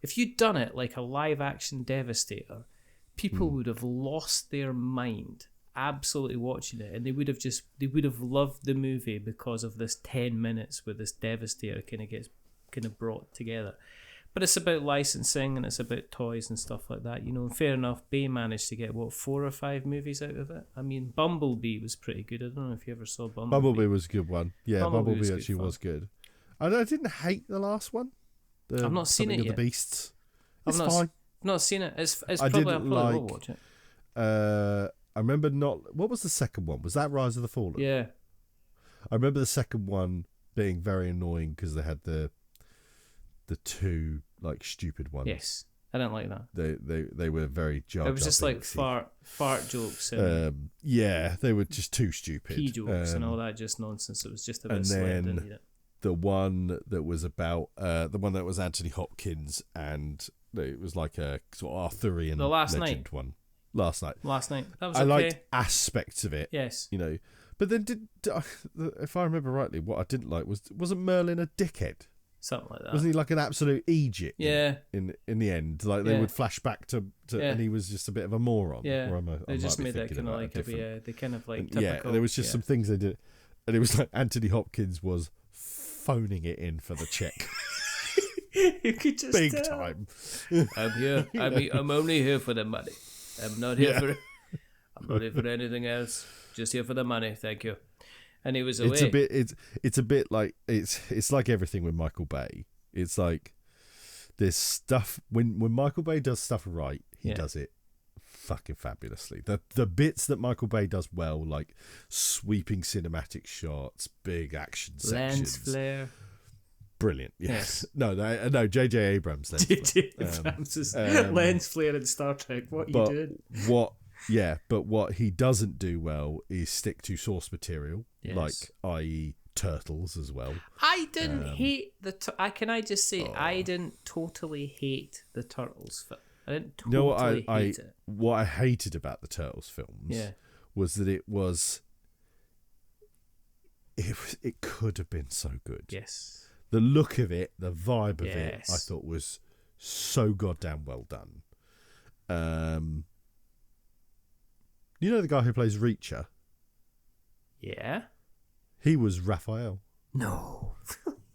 if you'd done it like a live action Devastator, people would have lost their mind absolutely watching it, and they would have loved the movie because of this 10 minutes where this Devastator kind of gets kind of brought together. But it's about licensing and it's about toys and stuff like that, you know. And fair enough, Bay managed to get 4 or 5 movies out of it. I mean, Bumblebee was pretty good. I don't know if you ever saw Bumblebee. Bumblebee was a good one. Yeah, Bumblebee actually was good. I didn't hate the last one. I've not seen it yet. The Beasts. I've not seen it. It's probably I will watch it. I remember not. What was the second one? Was that Rise of the Fallen? Yeah. I remember the second one being very annoying because they had the 2 like stupid ones. Yes, I don't like that. They were very Jar Jar. It was just like fart jokes. And they were just too stupid. Pee jokes and all that, just nonsense. It was just a bit slight, didn't need it. The one that was about the one that was Anthony Hopkins, and it was like a sort of Arthurian the Last legend Night one. Last night. That was I okay. liked aspects of it. Yes. You know, but then if I remember rightly, what I didn't like wasn't Merlin a dickhead? Something like that. Wasn't he like an absolute Egypt? Yeah. In the end, like they would flash back to and he was just a bit of a moron. Yeah. They just made that kind of like they kind of like typical. Yeah. And there was just some things they did, and it was like Anthony Hopkins was phoning it in for the check. You could just big time. I'm here. I'm only here for the money. I'm not here for anything else. Just here for the money. Thank you. And he was away. It's a bit like it's like everything with Michael Bay. It's like there's stuff when Michael Bay does stuff right, he does it fucking fabulously. The bits that Michael Bay does well, like sweeping cinematic shots, big action sections, lens flare. Brilliant. Yes. No. J.J. Abrams. J.J. Abrams' lens flare in Star Trek. What you did? But what he doesn't do well is stick to source material, like i.e. turtles as well. I didn't hate can I just say I didn't totally hate the Turtles film. I didn't totally hate it. What I hated about the Turtles films was that it could have been so good. Yes. The look of it, the vibe of it, I thought was so goddamn well done. You know the guy who plays Reacher? Yeah. He was Raphael. No.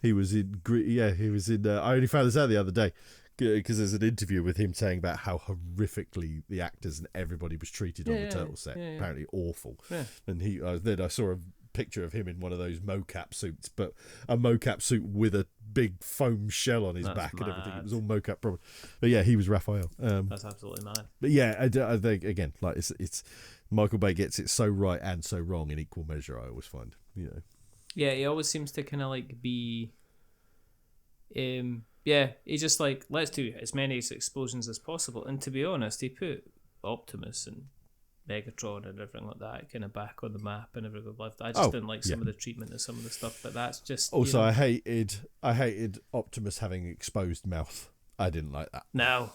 He was in. I only found this out the other day because there's an interview with him saying about how horrifically the actors and everybody was treated on the Turtle set. Apparently awful. Yeah. And then I saw a picture of him in one of those mocap suits, but a mocap suit with a big foam shell on his back and everything. It was all mocap problem. But yeah, he was Raphael. That's absolutely mad. But yeah, I think again, like it's Michael Bay gets it so right and so wrong in equal measure. I always find, Yeah, he always seems to kind of like be. Yeah, he just like, let's do as many explosions as possible. And to be honest, he put Optimus and Megatron and everything like that kind of back on the map, and everyone loved that. I just didn't like some of the treatment of some of the stuff, but that's just... Also, I hated Optimus having exposed mouth. I didn't like that. No.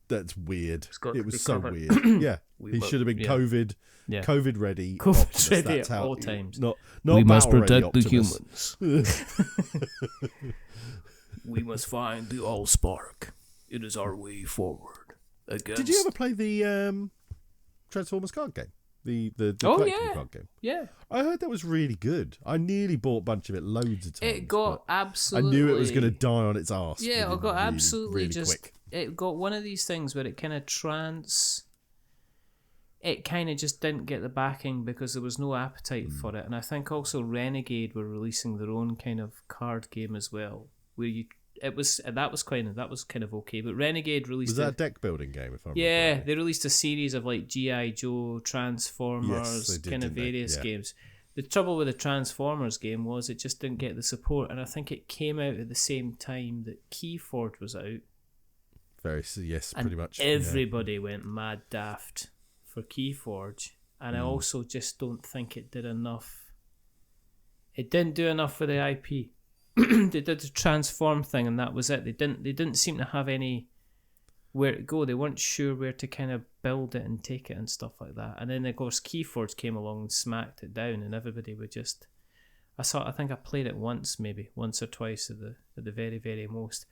That's weird. It was so weird. Yeah. He should have been COVID ready. COVID ready at all times. Not we must protect the humans. We must find the Allspark. It is our way forward. Did you ever play the Transformers card game? The collectible card game? Yeah. I heard that was really good. I nearly bought a bunch of it loads of times. It got absolutely... I knew it was going to die on its arse. Yeah, it got really, absolutely really just... quick. It got one of these things where it kind of It kind of just didn't get the backing because there was no appetite for it. And I think also Renegade were releasing their own kind of card game as well, where that was kind of okay. But Renegade released... Was that a deck building game? If I remember correctly? They released a series of like G.I. Joe, Transformers, kind of various games. The trouble with the Transformers game was it just didn't get the support, and I think it came out at the same time that Keyforge was out. Pretty much. Everybody went mad daft for Keyforge, and I also just don't think it did enough. It didn't do enough for the IP. They did the transform thing, and that was it. They didn't seem to have any where to go. They weren't sure where to kind of build it and take it and stuff like that. And then of course Keyforge came along and smacked it down, and everybody would just... I think I played it once or twice at the very, very most.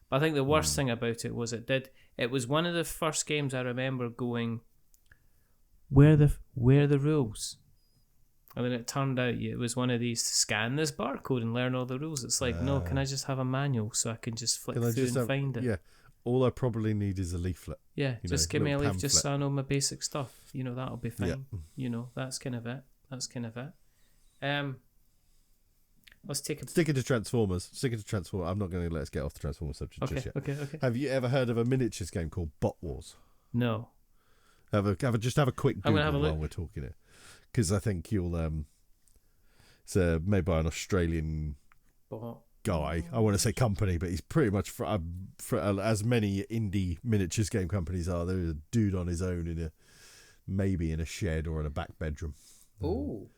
But I think the worst thing about it was it was one of the first games I remember going, where the rules? And then it turned out it was one of these, scan this barcode and learn all the rules. It's like, no, can I just have a manual so I can just flick through and find it? Yeah, all I probably need is a leaflet. Yeah, just give me a leaf just so I know my basic stuff. That'll be fine. Yeah. That's kind of it. Let's take a... Sticking to Transformers. I'm not going to let us get off the Transformers subject just yet. Okay. Have you ever heard of a miniatures game called Bot Wars? No. Have a quick Google while we're talking it, because I think you'll it's made by an Australian guy. I want to say company, but he's pretty much for as many indie miniatures game companies are. There's a dude on his own maybe in a shed or in a back bedroom. Oh.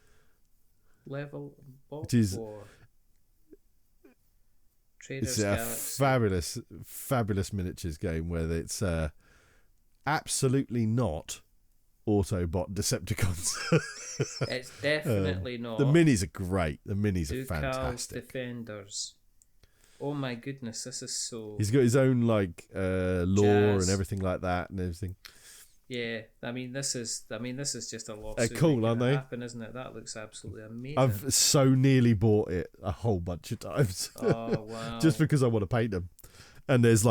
Level Bot War. It's a fabulous miniatures game where it's absolutely not Autobot Decepticons. It's definitely not. The minis are great. The minis are fantastic. Defenders. Oh my goodness, this is so... He's got his own lore Jazz. and everything like that and everything. Yeah, this is just a lawsuit. Cool, aren't they? Happen, isn't it? That looks absolutely amazing. I've so nearly bought it a whole bunch of times. Oh wow! Just because I want to paint them. And there's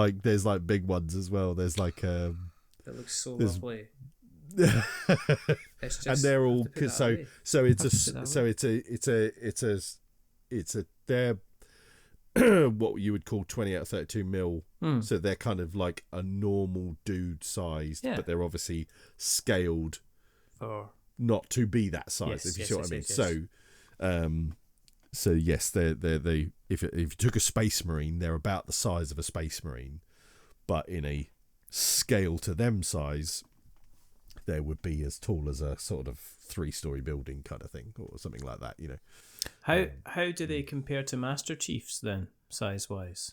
big ones as well. There's like it looks so lovely. It's just, and they're all they're what you would call 20 out of 32 mil. So they're kind of like a normal dude sized, but they're obviously scaled not to be that size. If you see what I mean. Yes. So yes, they if you took a Space Marine, they're about the size of a Space Marine, but in a scale to them size, they would be as tall as a sort of 3-story building kind of thing, or something like that. How do they compare to Master Chiefs then, size wise?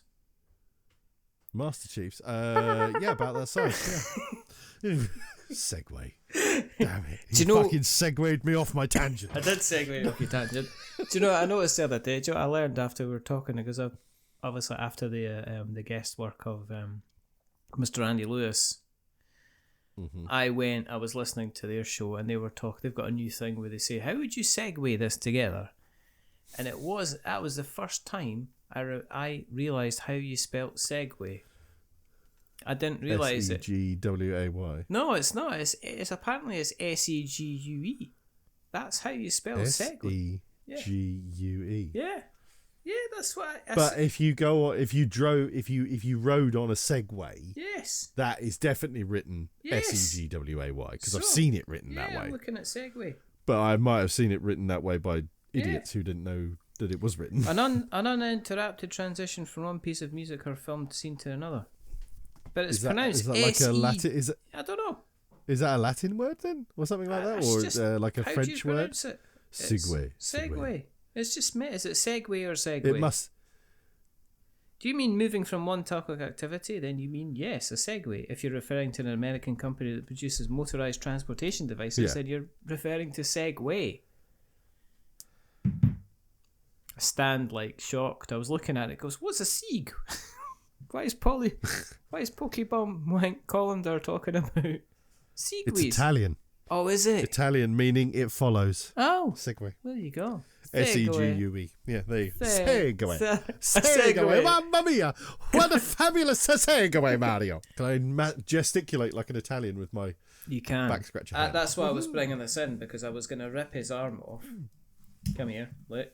Master Chiefs, about that size. Yeah. Segue. Damn it! You fucking segued me off my tangent. I did segue off your tangent. Do you know what I noticed the other day? Do you know what I learned after we were talking? Because obviously after the guest work of Mr. Andy Lewis, I was listening to their show and they were talking. They've got a new thing where they say, "How would you segue this together?" And that was the first time I realised how you spelt segue. I didn't realise it. Segway. No, it's not. It's apparently it's SEGUE. That's how you spell segue. SEGUE. Yeah, that's what. But if you rode on a Segway, yes, that is definitely written SEGWAY because I've seen it written that way. I'm looking at Segway. But I might have seen it written that way by idiots who didn't know that it was written. An uninterrupted transition from one piece of music or film scene to another. But it's pronounced is that like a Latin? I don't know. Is that a Latin word then, or something like that, or like a French word? Segue. Segue. It's just is it segue or segue? It must. Do you mean moving from one topic activity? Then you mean yes, a segue. If you're referring to an American company that produces motorized transportation devices, then you're referring to Segway. I stand like shocked. I was looking at it. Goes, what's a Seeg? Why is Pokebomb Wank Colander talking about Segways? It's Italian. Oh, is it? Italian meaning it follows. Oh, Segway. There you go. Segue. Yeah, there you go. Segway. Segway. Mamma mia! What a fabulous Segway, Mario. Can I gesticulate like an Italian with my back scratcher hand? That's why I was bringing this in, because I was going to rip his arm off. Come here, look.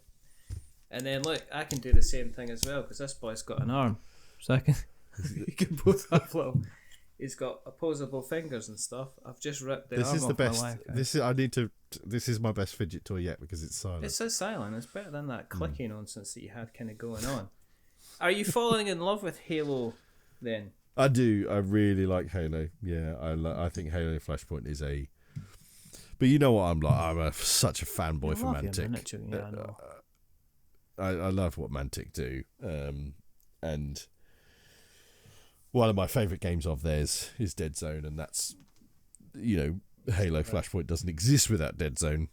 And then look, I can do the same thing as well, because this boy's got an arm. So I can, you can both have little... He's got opposable fingers and stuff. I've just ripped the arm off. This is the best. This is my best fidget toy yet, because it's silent. It's so silent. It's better than that clicky nonsense that you had kind of going on. Are you falling in love with Halo then? I do. I really like Halo. Yeah, I think Halo Flashpoint is a... But you know what I'm like? I'm such a fanboy for Mantic. Yeah, I know. I love what Mantic do. And one of my favourite games of theirs is Dead Zone, and that's, Halo Flashpoint doesn't exist without Dead Zone.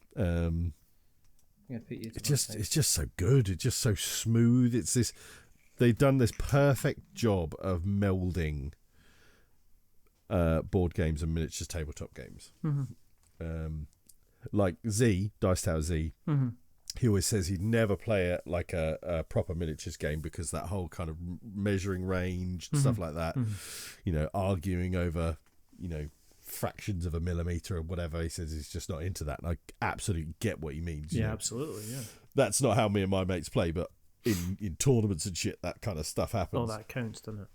It's just so good. It's just so smooth. It's this. They've done this perfect job of melding board games and miniatures tabletop games. Mm-hmm. Like Dice Tower Z. Mm-hmm. He always says he'd never play it like a proper miniatures game, because that whole kind of measuring range, stuff like that, arguing over, fractions of a millimeter or whatever. He says he's just not into that. And I absolutely get what he means. Yeah, absolutely. Yeah. That's not how me and my mates play, but in tournaments and shit, that kind of stuff happens. Oh, that counts, doesn't it?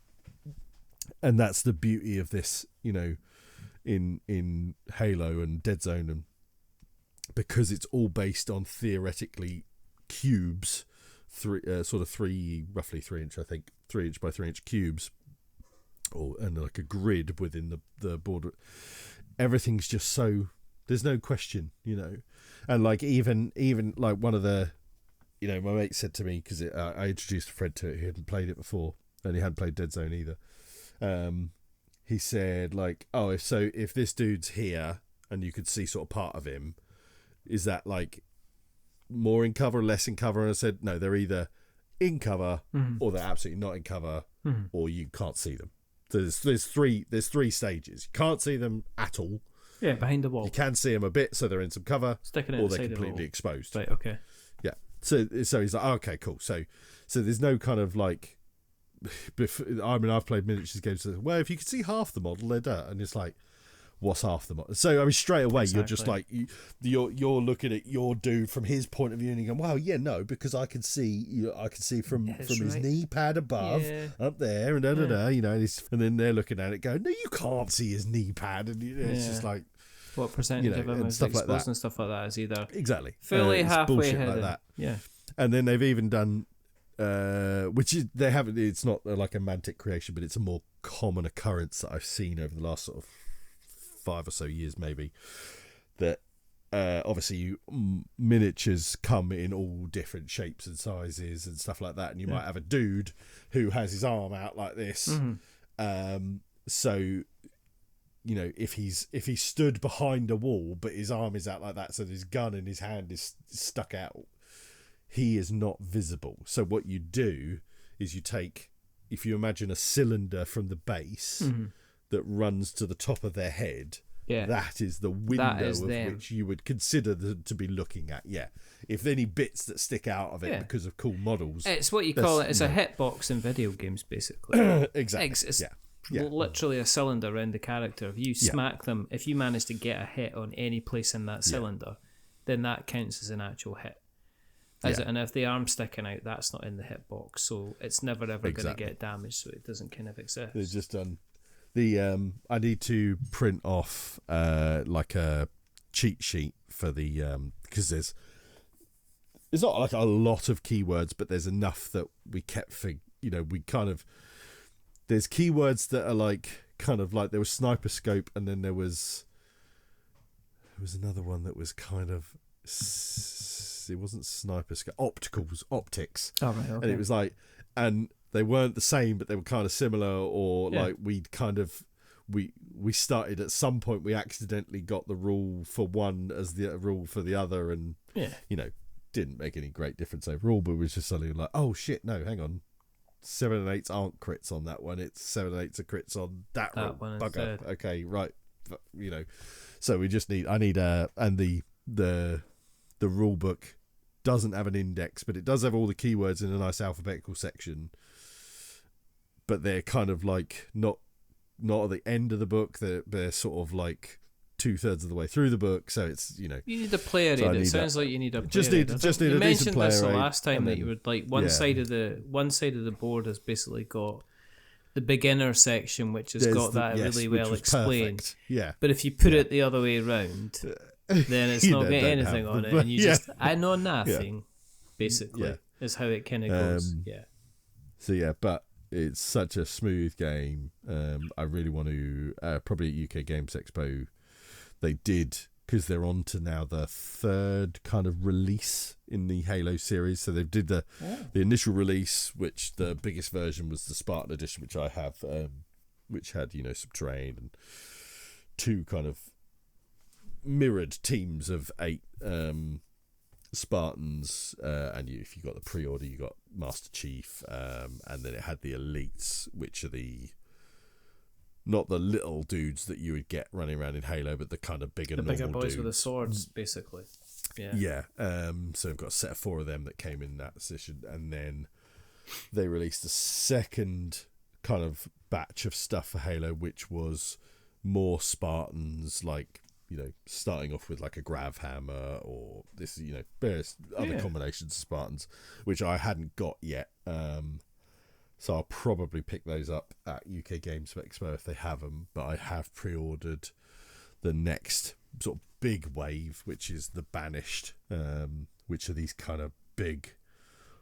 And that's the beauty of this, in Halo and Dead Zone, and because it's all based on theoretically cubes, roughly 3 inch, I think, 3 inch by 3 inch cubes, and like a grid within the board. Everything's just so, there's no question, and like even like one of the, my mate said to me, because I introduced a friend to it who hadn't played it before, and he hadn't played Dead Zone either. He said like, oh, if this dude's here and you could see sort of part of him, is that like more in cover, less in cover? And I said, no, they're either in cover or they're absolutely not in cover, or you can't see them. There's three stages. You can't see them at all. Yeah, behind the wall. You can see them a bit, so they're in some cover, or they're completely exposed. Right. Okay. Yeah. So he's like, oh, okay, cool. So there's no kind of like. I've played miniatures games. So, well, if you could see half the model, they're dirt, and it's like, what's half the model? So straight away you're just like you're looking at your dude from his point of view, and you go, well, yeah, no, because I can see from his knee pad above up there, and and then they're looking at it going, no, you can't see his knee pad, and it's just like, what percentage of him is exposed like and stuff like that is either exactly fully halfway hidden, like that. Yeah. And then they've even done which is, they haven't, it's not like a Mantic creation, but it's a more common occurrence that I've seen over the last sort of 5 or so years, maybe, that obviously miniatures come in all different shapes and sizes and stuff like that, and you might have a dude who has his arm out like this, so if he stood behind a wall but his arm is out like that, so his gun in his hand is stuck out, he is not visible. So what you do is you take, if you imagine a cylinder from the base that runs to the top of their head, that is the window of which you would consider to be looking at. Yeah, if any bits that stick out of it because of cool models, it's what you call it. It's a hitbox in video games, basically. Exactly. It's literally a cylinder around the character. If you smack them, if you manage to get a hit on any place in that cylinder, then that counts as an actual hit. And if the arm's sticking out, that's not in the hitbox, so it's never ever going to get damaged, so it doesn't kind of exist. They've just done the I need to print off like a cheat sheet for the because it's not like a lot of keywords, but there's enough that we kept there's keywords that are like kind of like there was sniper scope, and then there was another one that was kind of, it wasn't sniper scope, optics. Oh, right, okay. And it was like, and they weren't the same, but they were kind of similar, or like we'd kind of we started at some point, we accidentally got the rule for one as the rule for the other, and didn't make any great difference overall, but it was just suddenly like, oh shit, no, hang on, 7 and 8s aren't crits on that one, it's 7 and 8s are crits on that rule. One bugger. Okay, right, so we just need, and the rule book doesn't have an index, but it does have all the keywords in a nice alphabetical section, but they're kind of like not at the end of the book, they're sort of like 2/3 of the way through the book, so it's you need a player aid. It sounds like you need a player just need a decent player aid. You mentioned this the last time, that you would like one side of the board has basically got the beginner section, which has got that really well explained. Perfect. Yeah, but if you put it the other way around, then it's not got anything on it, and you just I know nothing. Basically, is how it kind of goes. So but it's such a smooth game. I really want to probably at UK Games Expo. They did, because they're on to now the third kind of release in the Halo series. So they did the initial release, which the biggest version was the Spartan edition, which I have, which had some terrain and 2 kind of mirrored teams of 8 Spartans, and if you got the pre-order, you got Master Chief, and then it had the elites, which are not the little dudes that you would get running around in Halo, but the kind of bigger boys dudes with the swords, basically. So we've got a set of 4 of them that came in that session, and then they released a second kind of batch of stuff for Halo, which was more Spartans, like starting off with like a grav hammer, or this various other combinations of Spartans, which I hadn't got yet. So I'll probably pick those up at UK Games Expo if they have them. But I have pre-ordered the next sort of big wave, which is the Banished, which are these kind of big,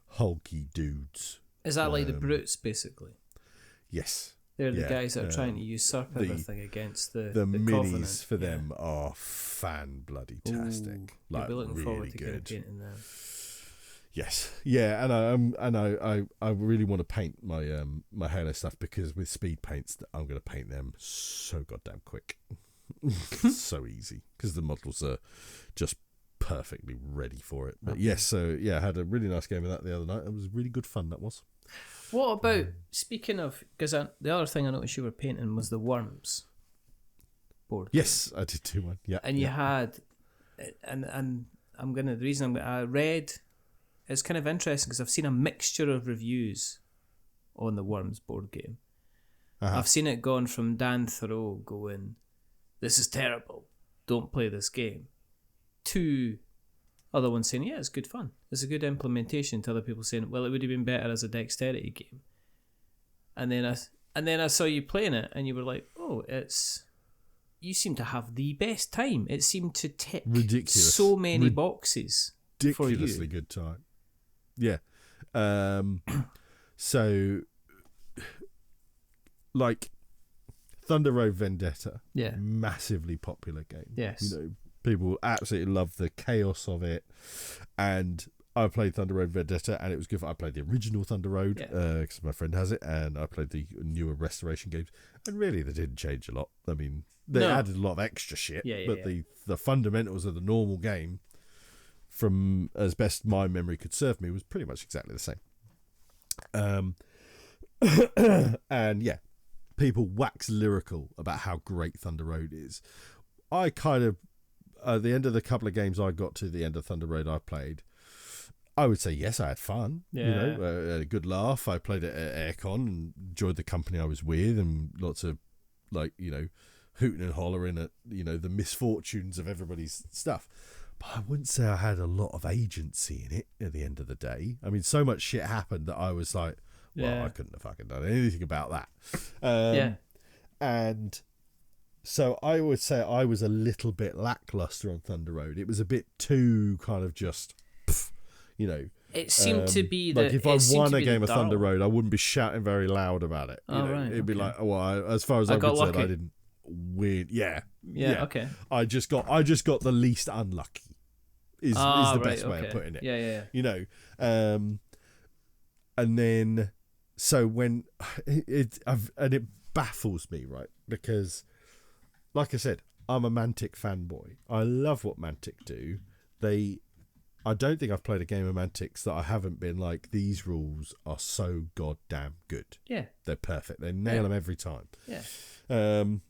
hulky dudes. Is that like the brutes, basically? Yes. They're the guys that are trying to usurp everything against the minis Covenant. For them are fan-bloody-tastic. You'll be looking really forward to good. painting them. Yes, and I really want to paint my my Halo stuff, because with speed paints, I'm going to paint them so goddamn quick, so easy, because the models are just perfectly ready for it. But I had a really nice game of that the other night. It was really good fun. That was. What about, speaking of, because the other thing I noticed you were painting was the Worms board. Yes, I did do one. Yeah, and you had, and I read. It's kind of interesting because I've seen a mixture of reviews on the Worms board game. I've seen it gone from Dan Thoreau going, "This is terrible, don't play this game," to other ones saying, "Yeah, it's good fun, it's a good implementation," to other people saying, "Well, it would have been better as a dexterity game." And then I saw you playing it, and you were like, "Oh, you seem to have the best time. It seemed to tick so many boxes for you." Ridiculously good time. Yeah. So, like, Thunder Road Vendetta, massively popular game. Yes. People absolutely love the chaos of it, and I played Thunder Road Vendetta, and it was good. I played the original Thunder Road because my friend has it, and I played the newer restoration games, and really they didn't change a lot. I mean, they added a lot of extra shit, but the fundamentals of the normal game, from as best my memory could serve me, was pretty much exactly the same. And people wax lyrical about how great Thunder Road is. I kind of, at the end of the couple of games I got to, the end of Thunder Road I played, I would say yes, I had fun. Had a good laugh. I played it at Aircon and enjoyed the company I was with, and lots of hooting and hollering at the misfortunes of everybody's stuff. But I wouldn't say I had a lot of agency in it at the end of the day. I mean, so much shit happened that I was like, well, I couldn't have fucking done anything about that. And so I would say I was a little bit lackluster on Thunder Road. It was a bit too kind of just, You know, it seemed to be like if I won a game of Thunder Road. Road, I wouldn't be shouting very loud about it. It'd be like, as far as I'm concerned, I didn't win. Yeah. Okay. I just got the least unlucky. Is the best way of putting it. Yeah. You know, and then so when it baffles me, right? Because, like I said, I'm a Mantic fanboy. I love what Mantic do. I don't think I've played a game of Mantic's that I haven't been like, these rules are so goddamn good. Yeah. They're perfect. They nail them every time. Yeah. And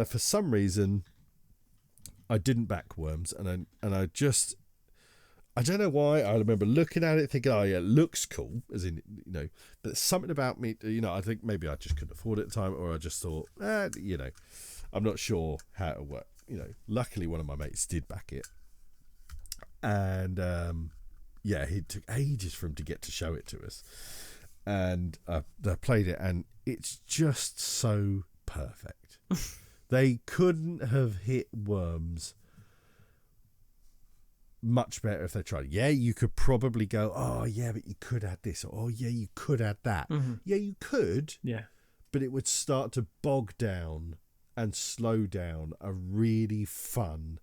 for some reason, I didn't back Worms, and I don't know why. I remember looking at it thinking, oh yeah, it looks cool, as in, you know, but something about me, you know, I think maybe I just couldn't afford it at the time, or I just thought, you know, I'm not sure how it worked. You know, luckily one of my mates did back it. And it took ages for him to get to show it to us, and I played it, and it's just so perfect. They couldn't have hit Worms much better if they tried. Yeah, you could probably go, oh yeah, but you could add this, or oh yeah, you could add that. Mm-hmm. Yeah, you could. Yeah, but it would start to bog down and slow down a really fun,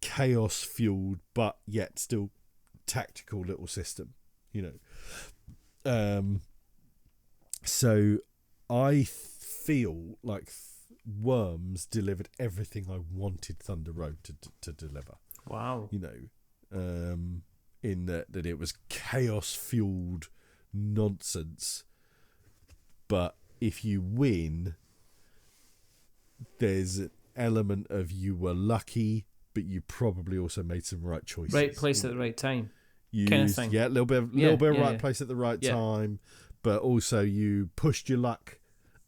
chaos-fueled, but yet still tactical little system, you know. So I feel like Worms delivered everything I wanted Thunder Road to deliver. Wow. You know, in that it was chaos-fueled nonsense, but if you win, there's an element of you were lucky, but you probably also made some right choices. Right place at the right time. Kind of thing. Yeah, a little bit of right place at the right time, but also you pushed your luck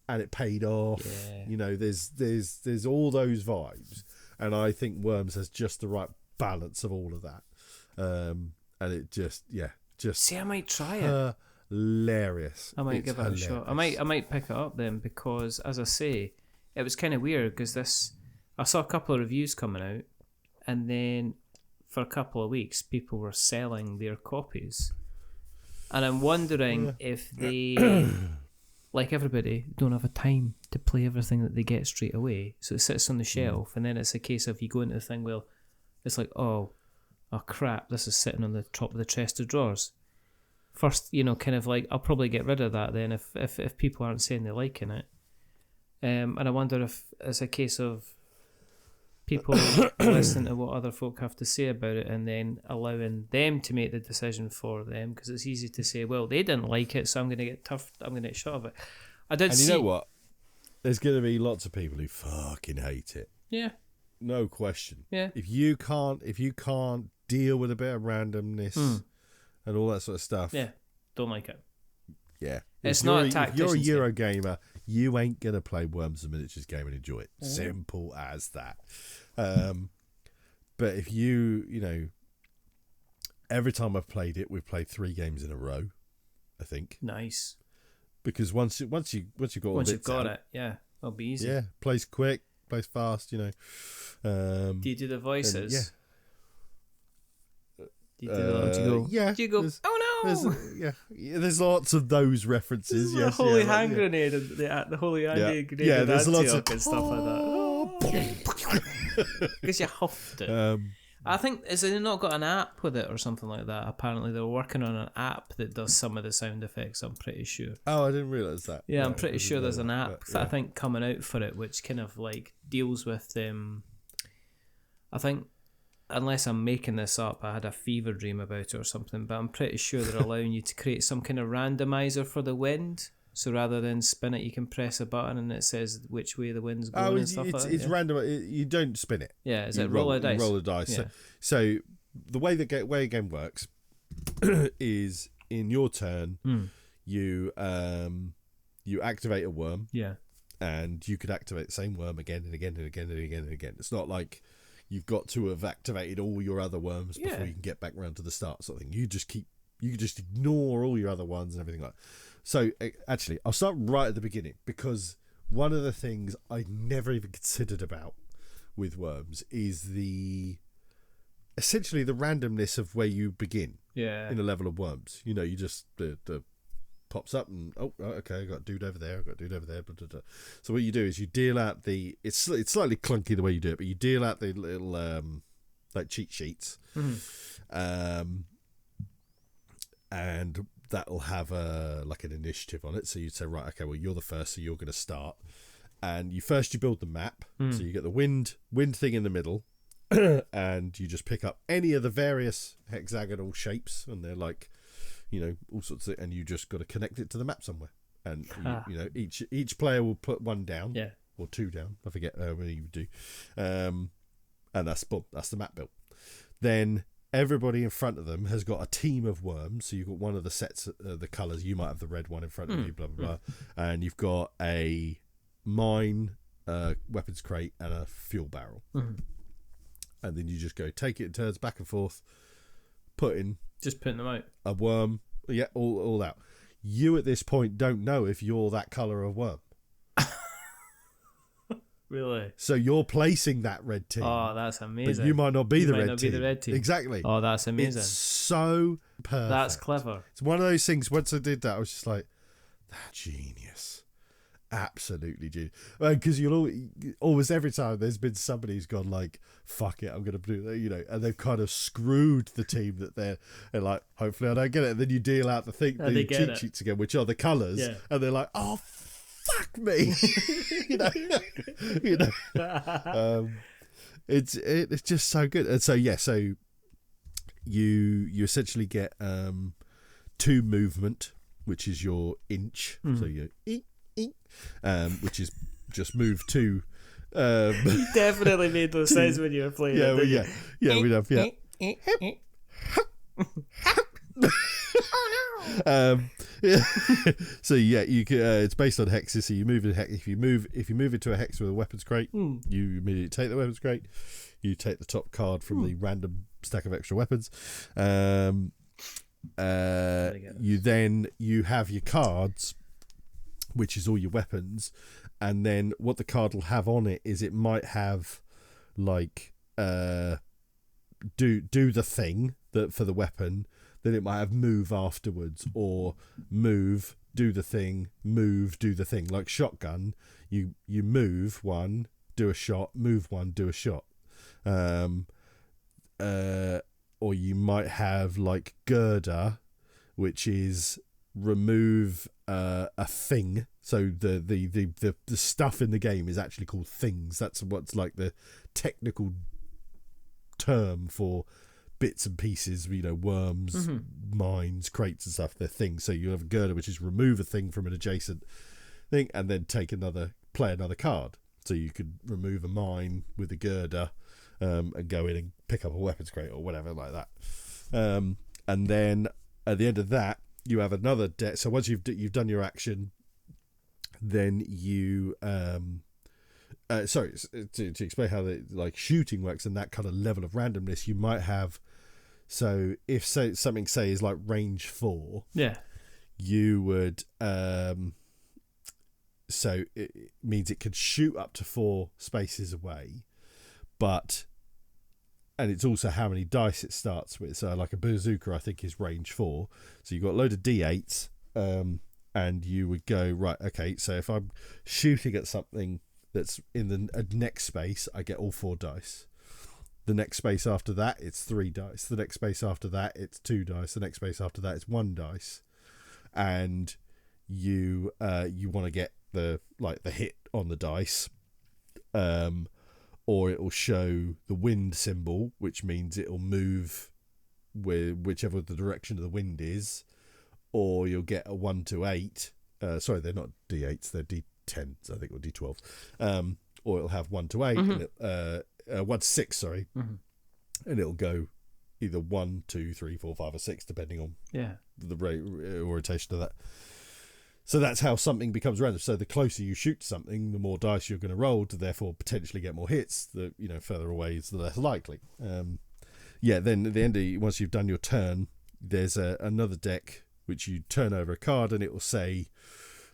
and it paid off. Yeah. You know, there's all those vibes, and I think Worms has just the right balance of all of that. And it just see, I might try it. Hilarious. I might give it a shot. I might pick it up then, because as I say, it was kind of weird because I saw a couple of reviews coming out, and then for a couple of weeks people were selling their copies, and I'm wondering if they, like everybody, don't have a time to play everything that they get straight away, so it sits on the shelf, and then it's a case of you go into the thing, well, it's like, oh crap, this is sitting on the top of the chest of drawers. First, you know, kind of like, I'll probably get rid of that then if people aren't saying they're liking it. And I wonder if it's a case of people listening to what other folk have to say about it and then allowing them to make the decision for them, because it's easy to say, well, they didn't like it, so I'm going to get tough. I'm going to get shot of it. You know what? There's going to be lots of people who fucking hate it. Yeah. No question. Yeah. If you can't deal with a bit of randomness and all that sort of stuff. Yeah. Don't like it. Yeah. It's not a tactician. If you're a Eurogamer, you ain't going to play Worms the Miniatures game and enjoy it. Simple as that. But if you know, every time I've played it, we've played 3 games in a row, I think. Nice. Because once you've got it, yeah, it'll be easy. Yeah, plays quick, plays fast, you know. Do you do the voices? Yeah. Do you do the yeah. Do you go, oh no? There's lots of those references. The holy hand grenade, and the holy hand grenade. Yeah, there's lots of and stuff like that. Because you huffed it. I think, has it not got an app with it or something like that? Apparently they're working on an app that does some of the sound effects, I'm pretty sure. Oh, I didn't realise that. Yeah, I'm pretty sure there's an app that I think coming out for it, which kind of like deals with I think, unless I'm making this up, I had a fever dream about it or something, but I'm pretty sure they're allowing you to create some kind of randomizer for the wind. So rather than spin it, you can press a button and it says which way the wind's going and stuff like that. It's random. You don't spin it. Yeah, is it roll a dice? You roll a dice. Yeah. So the way the game works is, in your turn, you activate a worm. Yeah. And you could activate the same worm again and again and again and again and again. It's not like you've got to have activated all your other worms before you can get back round to the start sort of thing. You can just ignore all your other ones and everything like that. So, actually, I'll start right at the beginning, because one of the things I never even considered about with Worms is the essentially the randomness of where you begin in a level of worms. You know, you just the pops up and okay, I got a dude over there, blah, blah, blah. So what you do is you deal out it's slightly clunky the way you do it, but you deal out the little like cheat sheets, and that'll have like an initiative on it. So you'd say, right, okay, well, you're the first, so you're going to start, and you build the map. So you get the wind thing in the middle, and you just pick up any of the various hexagonal shapes, and they're like, you know, all sorts of, and you just got to connect it to the map somewhere. And you know, each player will put one down, or two down. I forget how many you do, and that's the map built. Then everybody in front of them has got a team of worms. So you've got one of the sets, the colours. You might have the red one in front of you, blah blah blah, and you've got a mine, weapons crate, and a fuel barrel. And then you just go take it in turns, back and forth, putting them out. A worm, all out. You at this point don't know if you're that colour of worm. Really? So you're placing that red team. Oh, that's amazing. But you might not be the red team. Be the red team. Exactly. Oh, that's amazing. It's so perfect. That's clever. It's one of those things, once I did that, I was just like, that's genius. Absolutely genius. Because you'll almost every time there's been somebody who's gone like, fuck it, I'm going to do that, you know, and they've kind of screwed the team that they're like, hopefully I don't get it. And then you deal out the cheat sheets again, which are the colours, and they're like, oh, fuck me. you know. It's just so good. And so you essentially get 2 movement, which is your inch. So you which is just move 2. You definitely made those sounds when you were playing. We'd have So you can, it's based on hexes. So you move in hex. If you move into a hex with a weapons crate, you immediately take the weapons crate. You take the top card from the random stack of extra weapons. You have your cards, which is all your weapons, and then what the card will have on it is it might have like do the thing that for the weapon. Then it might have move afterwards, or move, do the thing, move, do the thing. Like shotgun, you move one, do a shot, move one, do a shot. Or you might have like girder, which is remove a thing. So the stuff in the game is actually called things. That's what's like the technical term for bits and pieces, you know, worms, mines, crates and stuff. They're things. So you have a girder, which is remove a thing from an adjacent thing, and then play another card. So you could remove a mine with a girder, and go in and pick up a weapons crate or whatever like that. And then at the end of that, you have another deck. So once you've done your action, then you to explain how the like shooting works and that kind of level of randomness, you might have. So if something is like range 4, you would so it means it could shoot up to 4 spaces away, and it's also how many dice it starts with. So like a bazooka, I think, is range 4. So you've got a load of D8s, and you would go, right, okay, so if I'm shooting at something that's in the next space, I get all 4 dice. The next space after that, it's 3 dice. The next space after that, it's 2 dice. The next space after that, it's 1 dice. And you want to get the hit on the dice, or it will show the wind symbol, which means it'll move with whichever the direction of the wind is, or you'll get a 1 to 8. Sorry, they're not D8s, they're D10s, I think, or D12s. Or it'll have 1 to 8, and 1 to 6, sorry, and it'll go either 1, 2, 3, 4, 5, or 6, depending on the orientation of that. So that's how something becomes random. So the closer you shoot to something, the more dice you're going to roll to therefore potentially get more hits. The further away is the less likely. Then at the end, once you've done your turn, there's another deck which you turn over a card, and it will say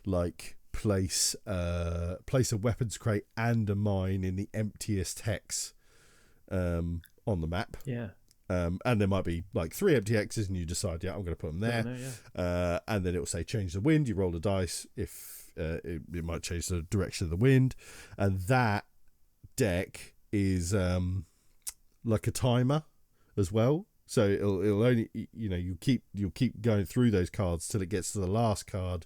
like place a weapons crate and a mine in the emptiest hex on the map. And there might be like 3 empty X's, and you decide, I'm going to put them there. And then it will say change the wind. You roll a dice. If it might change the direction of the wind, and that deck is like a timer as well. So it'll only you'll keep going through those cards till it gets to the last card,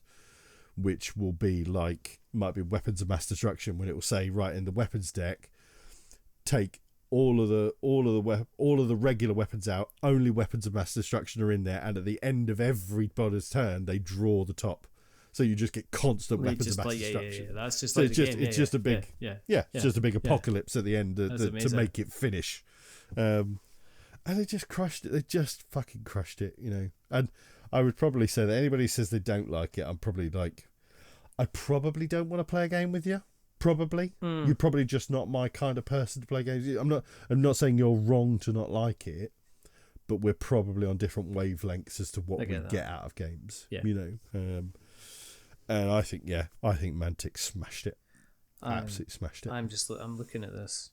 which will be might be weapons of mass destruction, when it will say right in the weapons deck, take all of the regular weapons out, only weapons of mass destruction are in there, and at the end of everybody's turn they draw the top, so you just get constant weapons of mass destruction. That's just so like it's just a big it's just a big apocalypse at the end to make it finish. And they just crushed it. They just fucking crushed it, And I would probably say that anybody who says they don't like it, I'm probably like, I probably don't want to play a game with you. Probably. You're probably just not my kind of person to play games. I'm not saying you're wrong to not like it, but we're probably on different wavelengths as to what we get out of games. Yeah. And I think Mantic smashed it. Absolutely smashed it. I'm looking at this.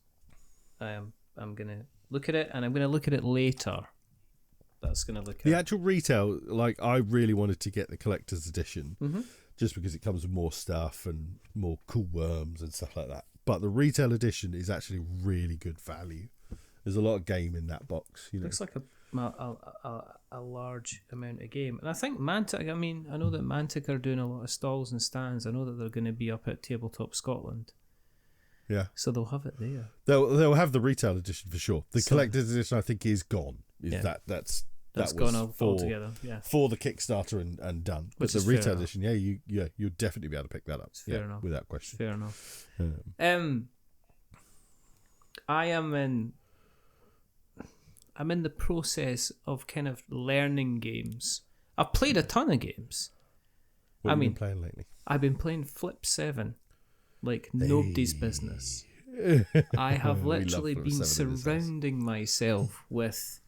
I'm gonna look at it, and I'm gonna look at it later. That's gonna look at the actual retail. Like, I really wanted to get the collector's edition. Just because it comes with more stuff and more cool worms and stuff like that. But the retail edition is actually really good value. There's a lot of game in that box. Looks like a large amount of game. And I think Mantic, I know that Mantic are doing a lot of stalls and stands. I know that they're going to be up at Tabletop Scotland. Yeah. So they'll have it there. They'll have the retail edition for sure. The collector's edition, I think, is gone. That's gone altogether, for the Kickstarter and done. But the retail edition, you'll definitely be able to pick that up. Fair enough. Without question. Fair enough. I'm in the process of kind of learning games. I've played a ton of games. What have you been playing lately? I've been playing Flip 7 like nobody's business. I have literally been surrounding myself with...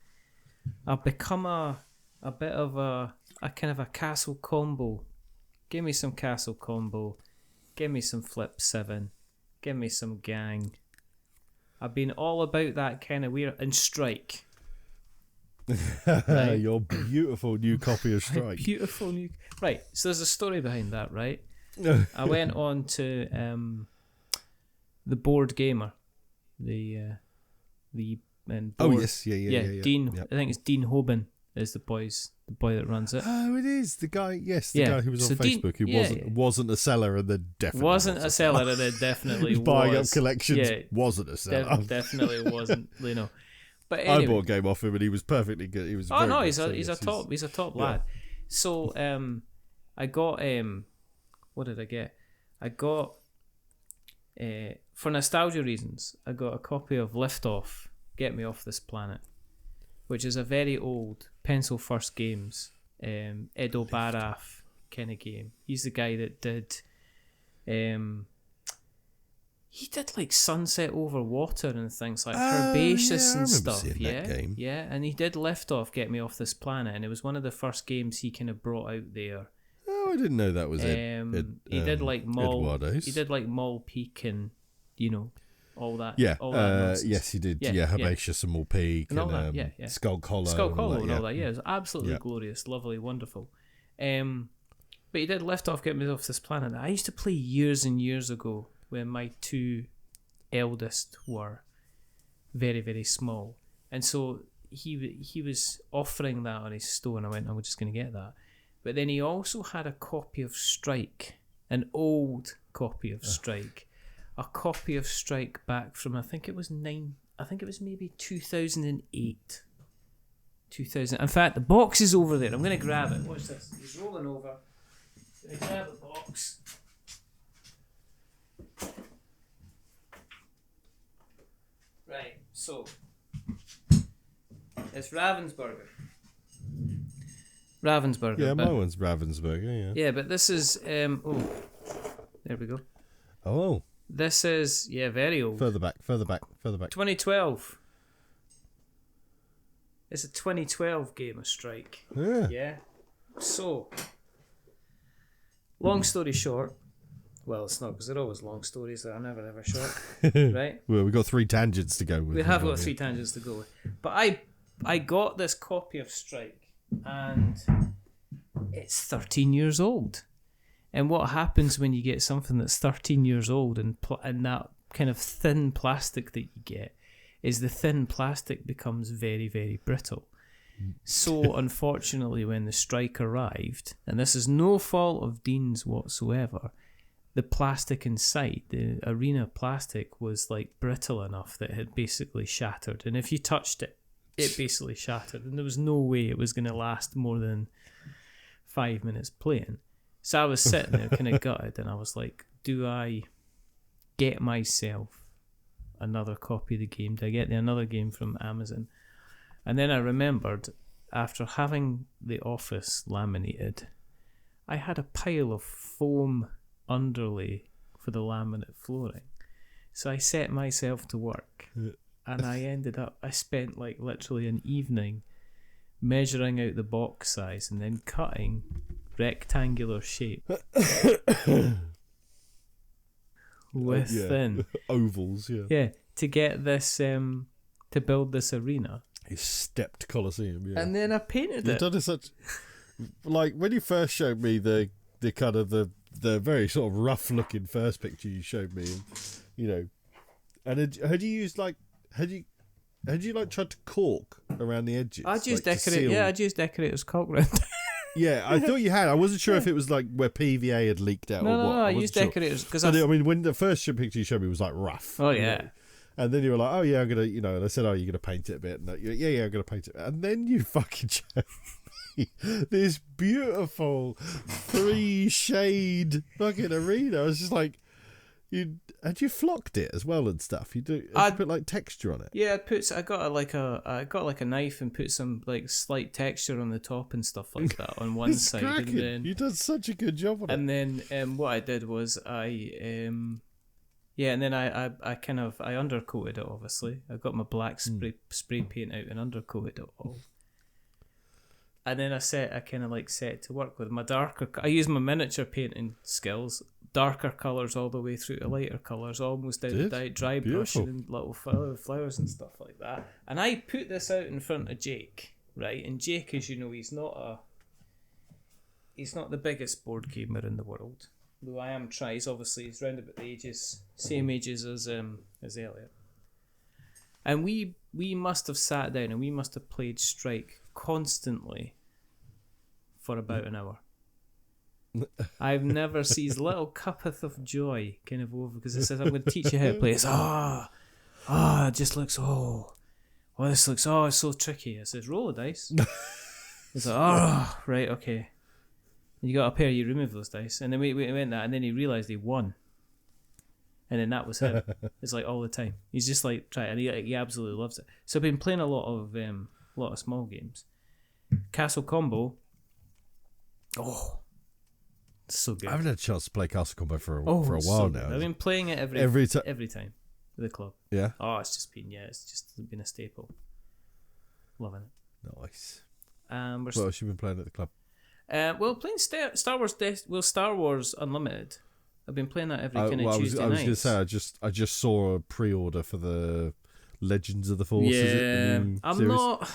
I've become a bit of a kind of a castle combo. Give me some castle combo. Give me some Flip 7. Give me some gang. I've been all about that kind of weird... And Strike. Right? Your beautiful new copy of Strike. Beautiful new... Right, so there's a story behind that, right? I went on to the Board Gamer. The board. Oh yes, yeah. Dean, yep. I think it's Dean Hoban is the boy that runs it. Oh, it is the guy. Yes, the guy who was on Facebook who wasn't a seller and then definitely wasn't a seller and then definitely was buying up collections. Wasn't a seller. Definitely wasn't. But anyway, I bought a game off him and he was perfectly good. He was. He's a top lad. So I got what did I get? I got for nostalgia reasons. I got a copy of Liftoff. Get Me Off This Planet, which is a very old Pencil First Games Edo Baraf kind of game. He's the guy that did he did like Sunset Over Water and things like Herbaceous and stuff. That game. Yeah, and he did Liftoff Get Me Off This Planet, and it was one of the first games he kind of brought out there. Oh, I didn't know that was he did like Eduardo's. He did like Mall Peak and all that. Yeah. All that nonsense. Yes, he did. Yeah, Herbaceous and Mall Peak and Skull Hollow. Skull Hollow and all that. Yeah, it was absolutely glorious, lovely, wonderful. But he did Liftoff Get Me Off This Planet that I used to play years and years ago when my two eldest were very, very small. And so he was offering that on his store, and I went, I'm just going to get that. But then he also had a copy of Strike, an old copy of Strike. A copy of Strike back from, I think it was maybe 2008. 2000. In fact, the box is over there. I'm going to grab it. Watch this. He's rolling over. I'm going to grab the box. Right, so it's Ravensburger. Yeah, my one's Ravensburger, yeah. Yeah, but this is there we go. Oh. This is very old. Further back. 2012. It's a 2012 game of Strike. Yeah. So, long story short, well, it's not because they're always long stories that are never ever short, right? Well, we've got 3 tangents to go with. We have got 3 tangents to go with. But I I got this copy of Strike, and it's 13 years old. And what happens when you get something that's 13 years old and that kind of thin plastic that you get is the thin plastic becomes very, very brittle. So unfortunately, when the Strike arrived, and this is no fault of Dean's whatsoever, the plastic inside, the arena plastic, was like brittle enough that it had basically shattered. And if you touched it, it basically shattered. And there was no way it was going to last more than 5 minutes playing. So I was sitting there kind of gutted, and I was like, do I get myself another copy of the game? Do I get another game from Amazon? And then I remembered, after having the office laminated, I had a pile of foam underlay for the laminate flooring. So I set myself to work, and I spent like literally an evening measuring out the box size and then cutting rectangular shape within ovals, to get this to build this arena. His stepped Colosseum, and then I painted You've it. done such, like when you first showed me the kind of the very sort of rough looking first picture you showed me, and had you tried to cork around the edges? I just decorate. Yeah, I just decorator's cork round. Yeah, I thought you had. I wasn't sure if it was like where PVA had leaked out. No, or what. I used decorators because I mean, when the first picture you showed me was like rough. Oh yeah. And then you were like, oh yeah, I'm gonna, and I said, oh, you're gonna paint it a bit. And yeah, I'm gonna paint it. And then you fucking showed me this beautiful 3-shade fucking arena. I was just like, you flocked it as well and stuff. You put like texture on it. Yeah, I got like a knife and put some like slight texture on the top and stuff like that on one side. Cracking. And then You did such a good job on it. And then what I did was I undercoated it. Obviously, I got my black spray paint out and undercoated it all. And then I kind of set to work with my darker. I use my miniature painting skills, darker colours all the way through to lighter colours, almost down to dry brushing and little flowers and stuff like that. And I put this out in front of Jake, right? And Jake, as you know, he's not the biggest board gamer in the world. Though I am trying. He's round about the same ages as Elliot. And we must have sat down and we must have played Strike constantly for about an hour. I've never seen his little cuppeth of joy kind of over because it says, I'm going to teach you how to play. It's it just looks this looks it's so tricky. It says roll a dice. It's like right, okay. And you got a pair, you remove those dice, and then we went that, and then he realised he won. And then that was him. It's like all the time. He's just like trying, and he absolutely loves it. So I've been playing a lot of small games. Castle Combo. Oh, it's so good. I haven't had a chance to play Castle Combo for a while now. I've been playing it every time with the club. Yeah. Oh, it's just been a staple. Loving it. Nice. What else you been playing at the club? Playing Star Wars Unlimited. I've been playing that every kind of Tuesday night. I was going to say I just saw a pre-order for the Legends of the Force. Yeah, I'm not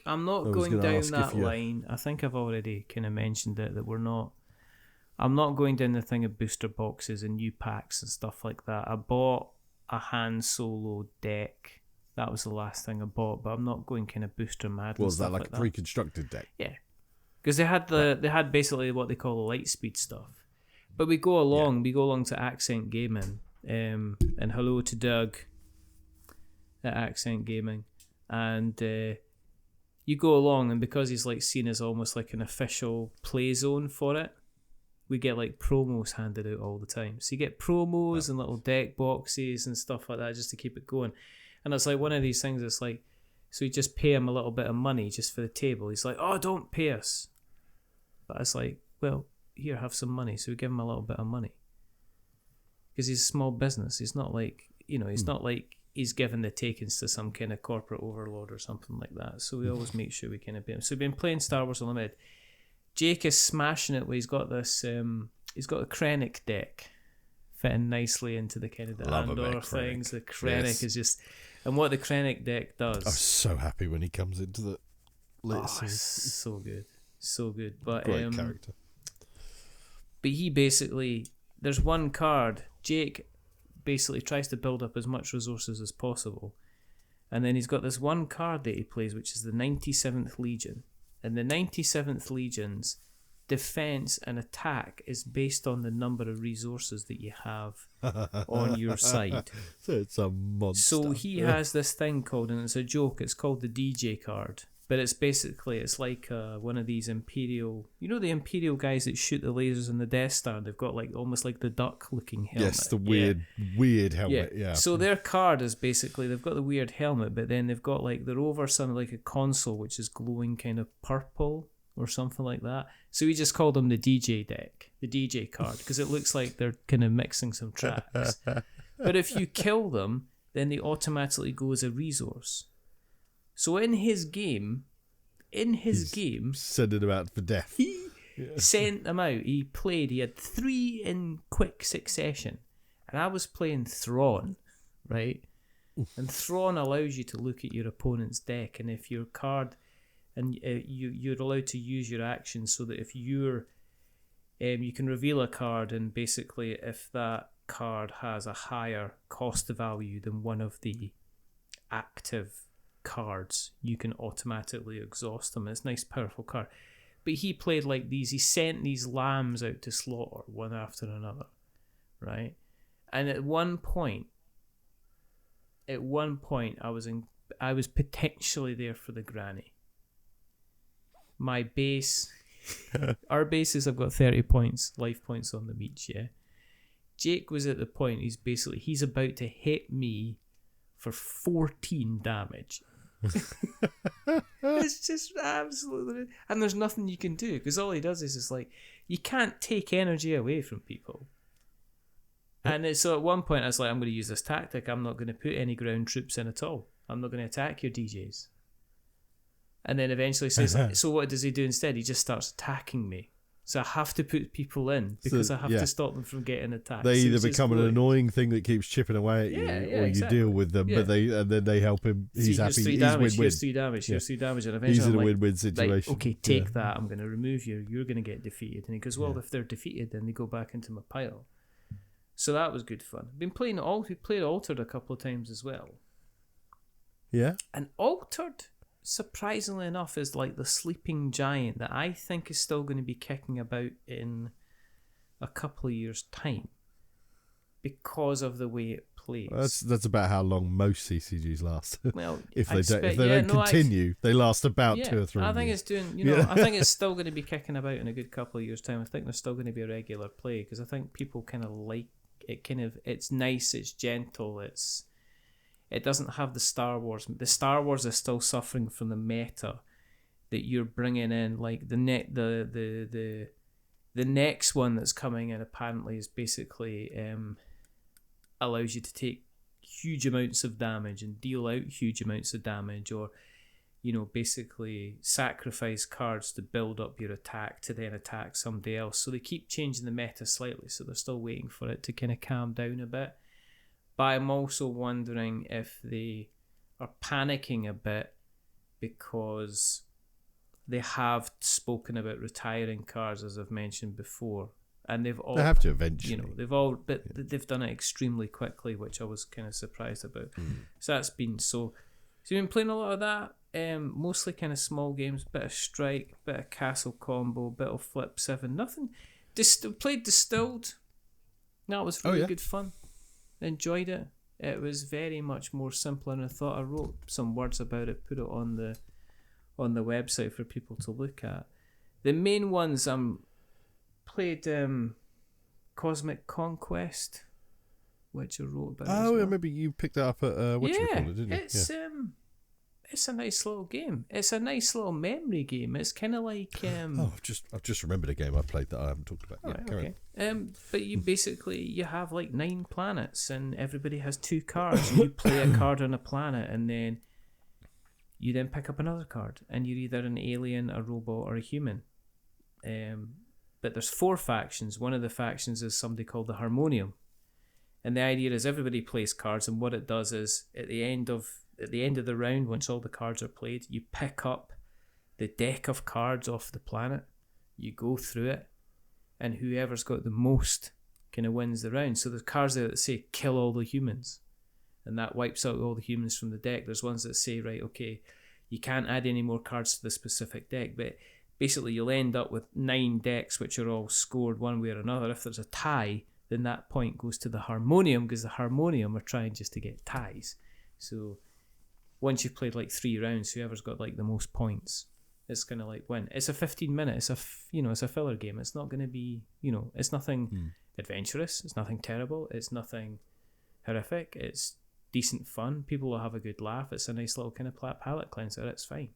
I going down that line. I think I've already kind of mentioned it that I'm not going down the thing of booster boxes and new packs and stuff like that. I bought a Han Solo deck. That was the last thing I bought, but I'm not going kind of booster mad. Was that like a pre-constructed deck? Yeah, because they had basically what they call the Lightspeed stuff. But we go along to Accent Gaming, and hello to Doug at Accent Gaming, and you go along, and because he's like seen as almost like an official play zone for it, we get like promos handed out all the time. So you get promos and little deck boxes and stuff like that just to keep it going. And it's like one of these things that's like, so you just pay him a little bit of money just for the table. He's like, oh, don't pay us. But it's like, well, here, have some money. So we give him a little bit of money. Because he's a small business. He's not like, he's not like he's given the takings to some kind of corporate overlord or something like that. So we always make sure we kind of pay him. So we've been playing Star Wars Unlimited. Jake is smashing it where he's got this, he's got a Krennic deck fitting nicely into the kind of the Love a Andor bit things. Krennic. The Krennic Yes. is just, and what the Krennic deck does. I was so happy when he comes into the latest series. So good, so good. But Great character. But he basically, there's one card. Jake basically tries to build up as much resources as possible, and then he's got this one card that he plays, which is the 97th Legion, and the 97th Legion's defense and attack is based on the number of resources that you have on your side. So it's a monster. So he has this thing called, and it's a joke, it's called the DJ card. But it's basically, it's like one of these Imperial, you know the Imperial guys that shoot the lasers in the Death Star? They've got like almost like the duck looking helmet. Yes, the weird helmet, yeah. So their card is basically, they've got the weird helmet, but then they've got like, they're over something like a console which is glowing kind of purple or something like that. So we just called them the DJ deck, the DJ card, because it looks like they're kind of mixing some tracks. But if you kill them, then they automatically go as a resource. So in his game, sending them out for death. he sent them out. He had 3 in quick succession. And I was playing Thrawn, right? And Thrawn allows you to look at your opponent's deck, and if your card, and you're allowed to use your actions so that if you're, you can reveal a card, and basically if that card has a higher cost value than one of the active cards, you can automatically exhaust them. It's a nice powerful card. But he played like these, he sent these lambs out to slaughter one after another, right? And at one point I was potentially there for the granny. My base our bases have got 30 points, life points on them each, yeah. Jake was at the point, he's about to hit me for 14 damage. It's just absolutely, and there's nothing you can do, because all he does is just like, you can't take energy away from people. And so at one point I was like, I'm going to use this tactic, I'm not going to put any ground troops in at all, I'm not going to attack your DJs. And then eventually says, so what does he do instead? He just starts attacking me. So I have to put people in because I have to stop them from getting attacked. They so either become an annoying thing that keeps chipping away at you, or exactly. you deal with them. But then they help him. He's so happy. He's win-win. Here's 3 damage. Here's 3 damage. And eventually he's in a I'm win-win situation. Like, okay, take that. I'm going to remove you. You're going to get defeated. And he goes, well, if they're defeated, then they go back into my pile. So that was good fun. Been playing we played Altered a couple of times as well. Yeah. And Altered, surprisingly enough, is like the sleeping giant that I think is still going to be kicking about in a couple of years' time because of the way it plays. Well, that's about how long most CCGs last. Well, if they don't continue, they last about 2 or 3 years. I think it's doing. I think it's still going to be kicking about in a good couple of years' time. I think there's still going to be a regular play because I think people kind of like it. It's nice. It's gentle. It doesn't have the Star Wars. The Star Wars is still suffering from the meta that you're bringing in. Like the next one that's coming in apparently is basically allows you to take huge amounts of damage and deal out huge amounts of damage, or basically sacrifice cards to build up your attack to then attack somebody else. So they keep changing the meta slightly, so they're still waiting for it to kind of calm down a bit. But I'm also wondering if they are panicking a bit because they have spoken about retiring cards, as I've mentioned before, and they have to eventually. They've done it extremely quickly, which I was kind of surprised about. So that's been so. So you've been playing a lot of that. Mostly kind of small games, bit of Strike, bit of Castle Combo, bit of Flip 7. Nothing. Played Distilled. That was really good fun. Enjoyed it. It was very much more simpler than I thought. I wrote some words about it, put it on the website for people to look at. The main ones played Cosmic Conquest, which I wrote about. Oh, yeah, maybe you picked that up at didn't you? It's a nice little game. It's a nice little memory game. It's kind of like I've just remembered a game I played that I haven't talked about. Okay. But you basically you have like 9 planets, and everybody has 2 cards. And you play a card on a planet, and then you then pick up another card, and you're either an alien, a robot, or a human. But there's 4 factions. One of the factions is somebody called the Harmonium, And the idea is everybody plays cards, and what it does is at the end of the round, once all the cards are played, you pick up the deck of cards off the planet, you go through it, and whoever's got the most kind of wins the round. So there's cards there that say kill all the humans, and that wipes out all the humans from the deck. There's ones that say, right, okay, you can't add any more cards to the specific deck, but basically you'll end up with 9 decks which are all scored one way or another. If there's a tie, then that point goes to the harmonium, because the harmonium are trying just to get ties. So once you've played like 3 rounds, whoever's got like the most points, it's kind of like win. It's a 15-minute. It's a filler game. It's not going to be, it's nothing adventurous. It's nothing terrible. It's nothing horrific. It's decent fun. People will have a good laugh. It's a nice little kind of palate cleanser. It's fine.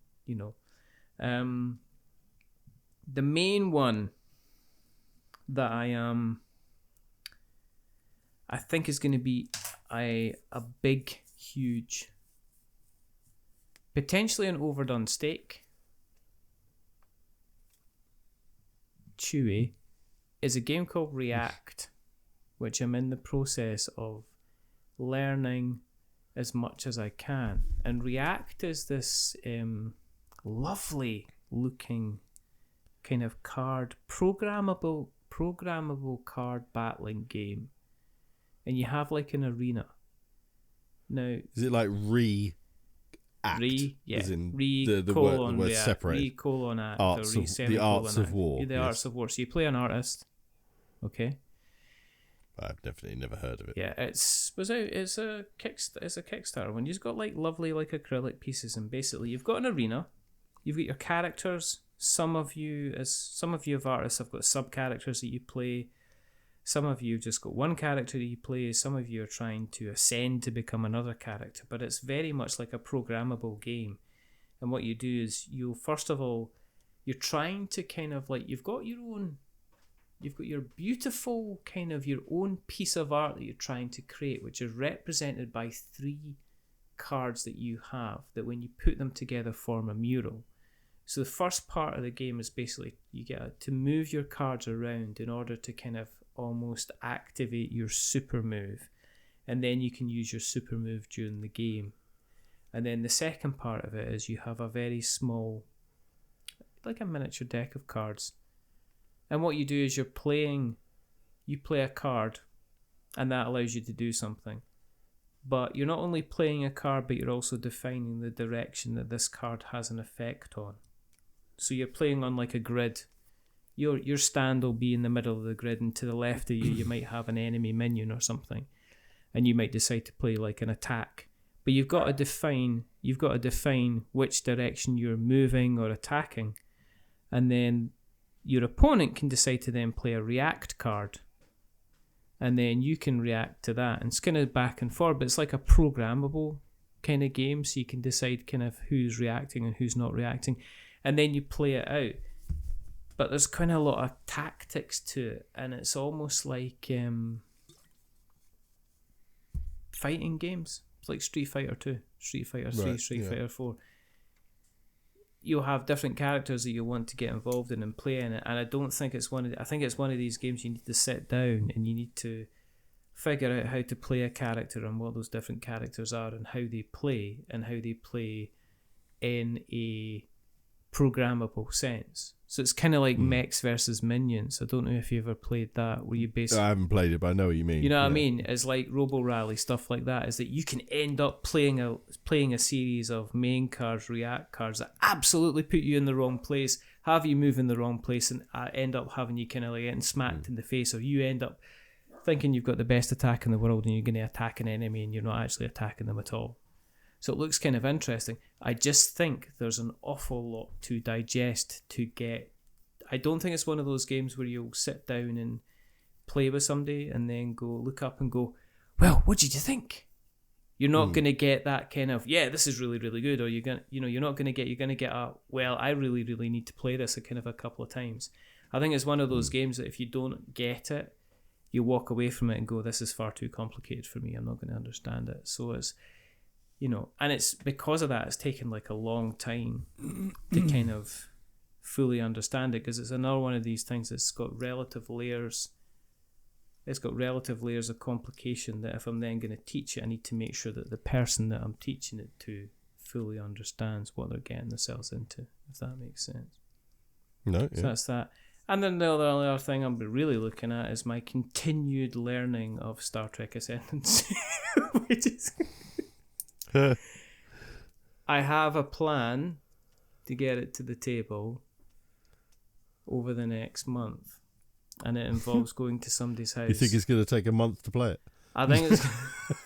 The main one that I think is going to be a big, huge, potentially an overdone steak, chewy, is a game called React, which I'm in the process of learning as much as I can. And React is this lovely looking kind of programmable card battling game, and you have like an arena. Now, is it like React? Yeah. As in the word React, separate. Act, Arts or of, the Arts of War. The Arts of War. So you play an artist, okay? I've definitely never heard of it. Yeah, it's a Kickstarter one. You've got like lovely like acrylic pieces, and basically you've got an arena, you've got your characters. Some of you of artists have got sub characters that you play. Some of you just got one character that you play. Some of you are trying to ascend to become another character. But it's very much like a programmable game. And what you do is you're trying to kind of like, you've got your beautiful kind of your own piece of art that you're trying to create, which is represented by 3 cards that you have that when you put them together form a mural. So the first part of the game is basically you get to move your cards around in order to kind of almost activate your super move, and then you can use your super move during the game. And then the second part of it is you have a very small, like a miniature deck of cards, and what you do is you play a card, and that allows you to do something. But you're not only playing a card, but you're also defining the direction that this card has an effect on. So you're playing on like a grid. Your stand will be in the middle of the grid, and to the left of you might have an enemy minion or something, and you might decide to play like an attack. But you've got to define which direction you're moving or attacking, and then your opponent can decide to then play a react card, and then you can react to that. And it's kind of back and forth, but it's like a programmable kind of game, so you can decide kind of who's reacting and who's not reacting, and then you play it out. But there's kind of a lot of tactics to it, and it's almost like fighting games. It's like Street Fighter 2, Street Fighter 3, right, Street Fighter 4. You'll have different characters that you want to get involved in and play in it, and I think it's one of these games you need to sit down and you need to figure out how to play a character and what those different characters are and how they play in a programmable sense. So it's kind of like mechs versus minions. I don't know if you ever played that, where you basically... I haven't played it, but I know what you mean. You know what I mean? It's like Robo Rally, stuff like that, is that you can end up playing a series of main cards, react cards that absolutely put you in the wrong place, have you move in the wrong place, and end up having you kind of like getting smacked in the face, or you end up thinking you've got the best attack in the world and you're going to attack an enemy and you're not actually attacking them at all. So it looks kind of interesting. I just think there's an awful lot to digest to get. I don't think it's one of those games where you'll sit down and play with somebody and then look up and go, well, what did you think? You're not going to get that kind of, yeah, this is really, really good. Or you're going to get a, well, I really, really need to play this a kind of a couple of times. I think it's one of those games that if you don't get it, you walk away from it and go, this is far too complicated for me. I'm not going to understand it. So it's, and it's because of that, it's taken like a long time to kind of fully understand it, because it's another one of these things that's got relative layers it's got relative layers of complication that if I'm then going to teach it, I need to make sure that the person that I'm teaching it to fully understands what they're getting themselves into, if that makes sense. No, So yeah. that's that. And then the other thing I'm really looking at is my continued learning of Star Trek Ascendency, which is... I have a plan to get it to the table over the next month, and it involves going to somebody's house. You think it's going to take a month to play it? I think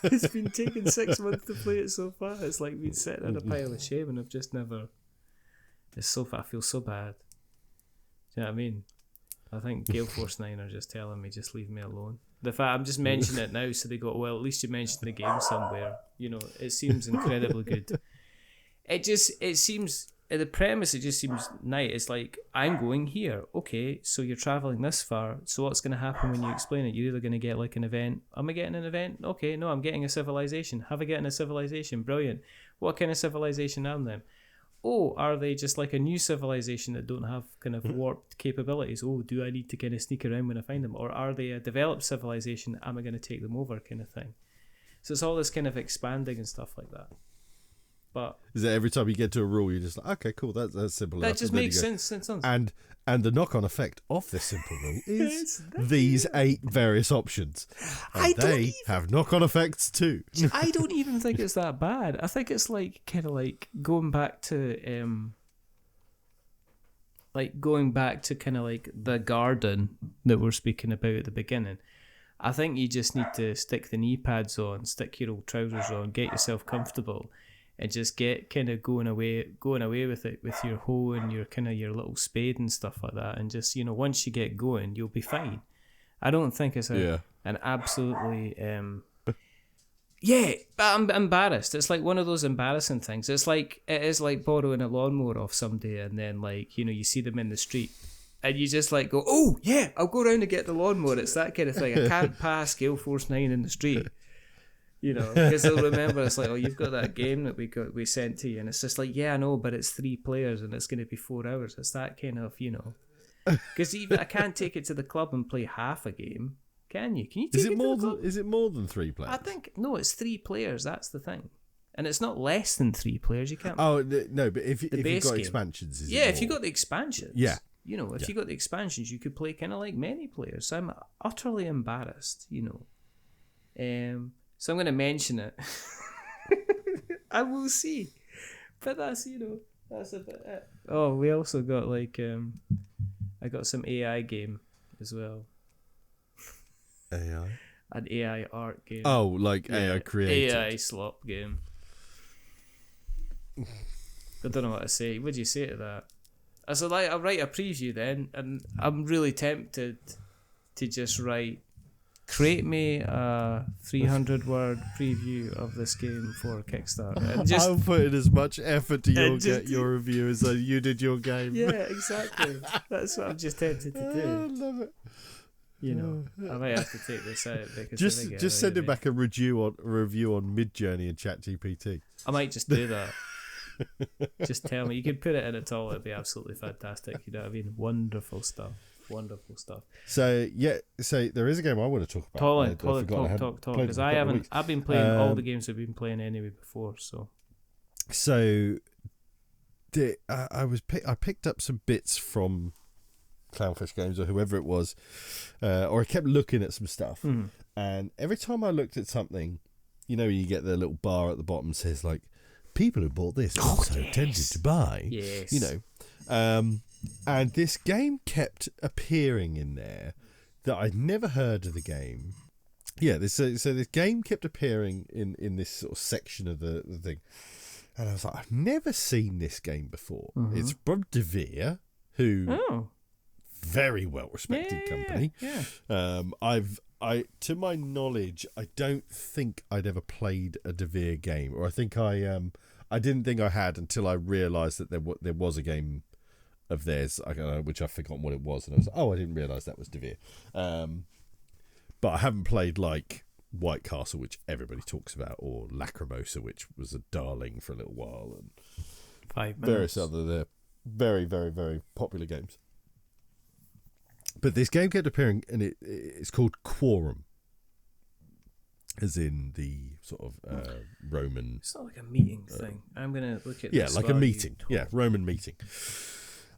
it's been taking 6 months to play it so far. It's like been sitting in a pile of shame, and I've just never... It's so far, I feel so bad. Do you know what I mean? I think Gale Force 9 are just telling me, just leave me alone. The fact I'm just mentioning it now, so they go, well, at least you mentioned the game somewhere. You know, it seems incredibly good. It seems, the premise, it just seems nice. It's like, I'm going here. Okay, so you're travelling this far. So what's going to happen when you explain it? You're either going to get like an event. Am I getting an event? Okay, no, I'm getting a civilization. Have I getting a civilization? Brilliant. What kind of civilization am I? Oh, are they just like a new civilization that don't have kind of warped capabilities? Oh, do I need to kind of sneak around when I find them? Or are they a developed civilization? Am I going to take them over kind of thing? So it's all this kind of expanding and stuff like that. But is that every time you get to a rule, you're just like, okay, cool, that's simple enough. That just makes sense. And the knock-on effect of this simple rule is these 8 various options. And they have knock-on effects too. I don't even think it's that bad. I think it's like kind of like going back to kind of like the garden that we're speaking about at the beginning. I think you just need to stick the knee pads on, stick your old trousers on, get yourself comfortable, and just get kind of going away with it with your hoe and your kind of your little spade and stuff like that, and just, you know, once you get going, you'll be fine. I don't think it's an absolutely but I'm embarrassed. It's like one of those embarrassing things. It is like borrowing a lawnmower off somebody, and then, like, you know, you see them in the street and you just like go, oh yeah, I'll go around and get the lawnmower. It's that kind of thing. I can't pass Gale Force 9 in the street. You know, because they'll remember it's like, oh, you've got that game that we sent to you, and it's just like, yeah, I know, but it's 3 players and it's going to be 4 hours. It's that kind of, you know, because even I can't take it to the club and play half a game. Can you? Can you take it to the club? Is it more than 3 players? I think no, it's 3 players. That's the thing, and it's not less than 3 players. You can't. Oh no, but if you've got game. expansions, if you got the expansions, you know, if Yeah. you got the expansions, you could play kind of like many players. So I'm utterly embarrassed, you know. So I'm going to mention it. I will see. But that's, you know, that's about it. Oh, we also got like, I got some AI game as well. AI? An AI art game. Oh, like AI created. AI slop game. I don't know what to say. What do you say to that? I said, like, I'll write a preview then, and I'm really tempted to just create me a 300-word preview of this game for Kickstarter. And I'll put in as much effort to your review as you did your game. Yeah, exactly. That's what I'm just tempted to do. I love it. You know, I might have to take this out because just send it back a review on Midjourney and ChatGPT. I might just do that. Just tell me. You can put it in at all. It'd be absolutely fantastic. You know what I mean? Wonderful stuff. So there is a game I want to talk about. Talk. Because I've been playing all the games we've been playing anyway before. So I picked up some bits from Clownfish Games or whoever it was, or I kept looking at some stuff, and every time I looked at something, you know, you get the little bar at the bottom says like, people who bought this also tended to buy. Yes. You know. And this game kept appearing in there that I'd never heard of the game. Yeah, this game kept appearing in this sort of section of the thing. And I was like, I've never seen this game before. It's from De Vere, who very well respected company. Yeah. I to my knowledge, I don't think I'd ever played a De Vere game, or I think I didn't think I had until I realised that there was a game of theirs, which I've forgotten what it was, and I was like, I didn't realise that was De Vere. But I haven't played like White Castle, which everybody talks about, or Lacrimosa, which was a darling for a little while, and 5 minutes. various other very, very, very popular games. But this game kept appearing, and it's called Quorum, as in the sort of Roman. It's not like a meeting thing. I'm gonna look at this. Like a meeting. Yeah, Roman meeting.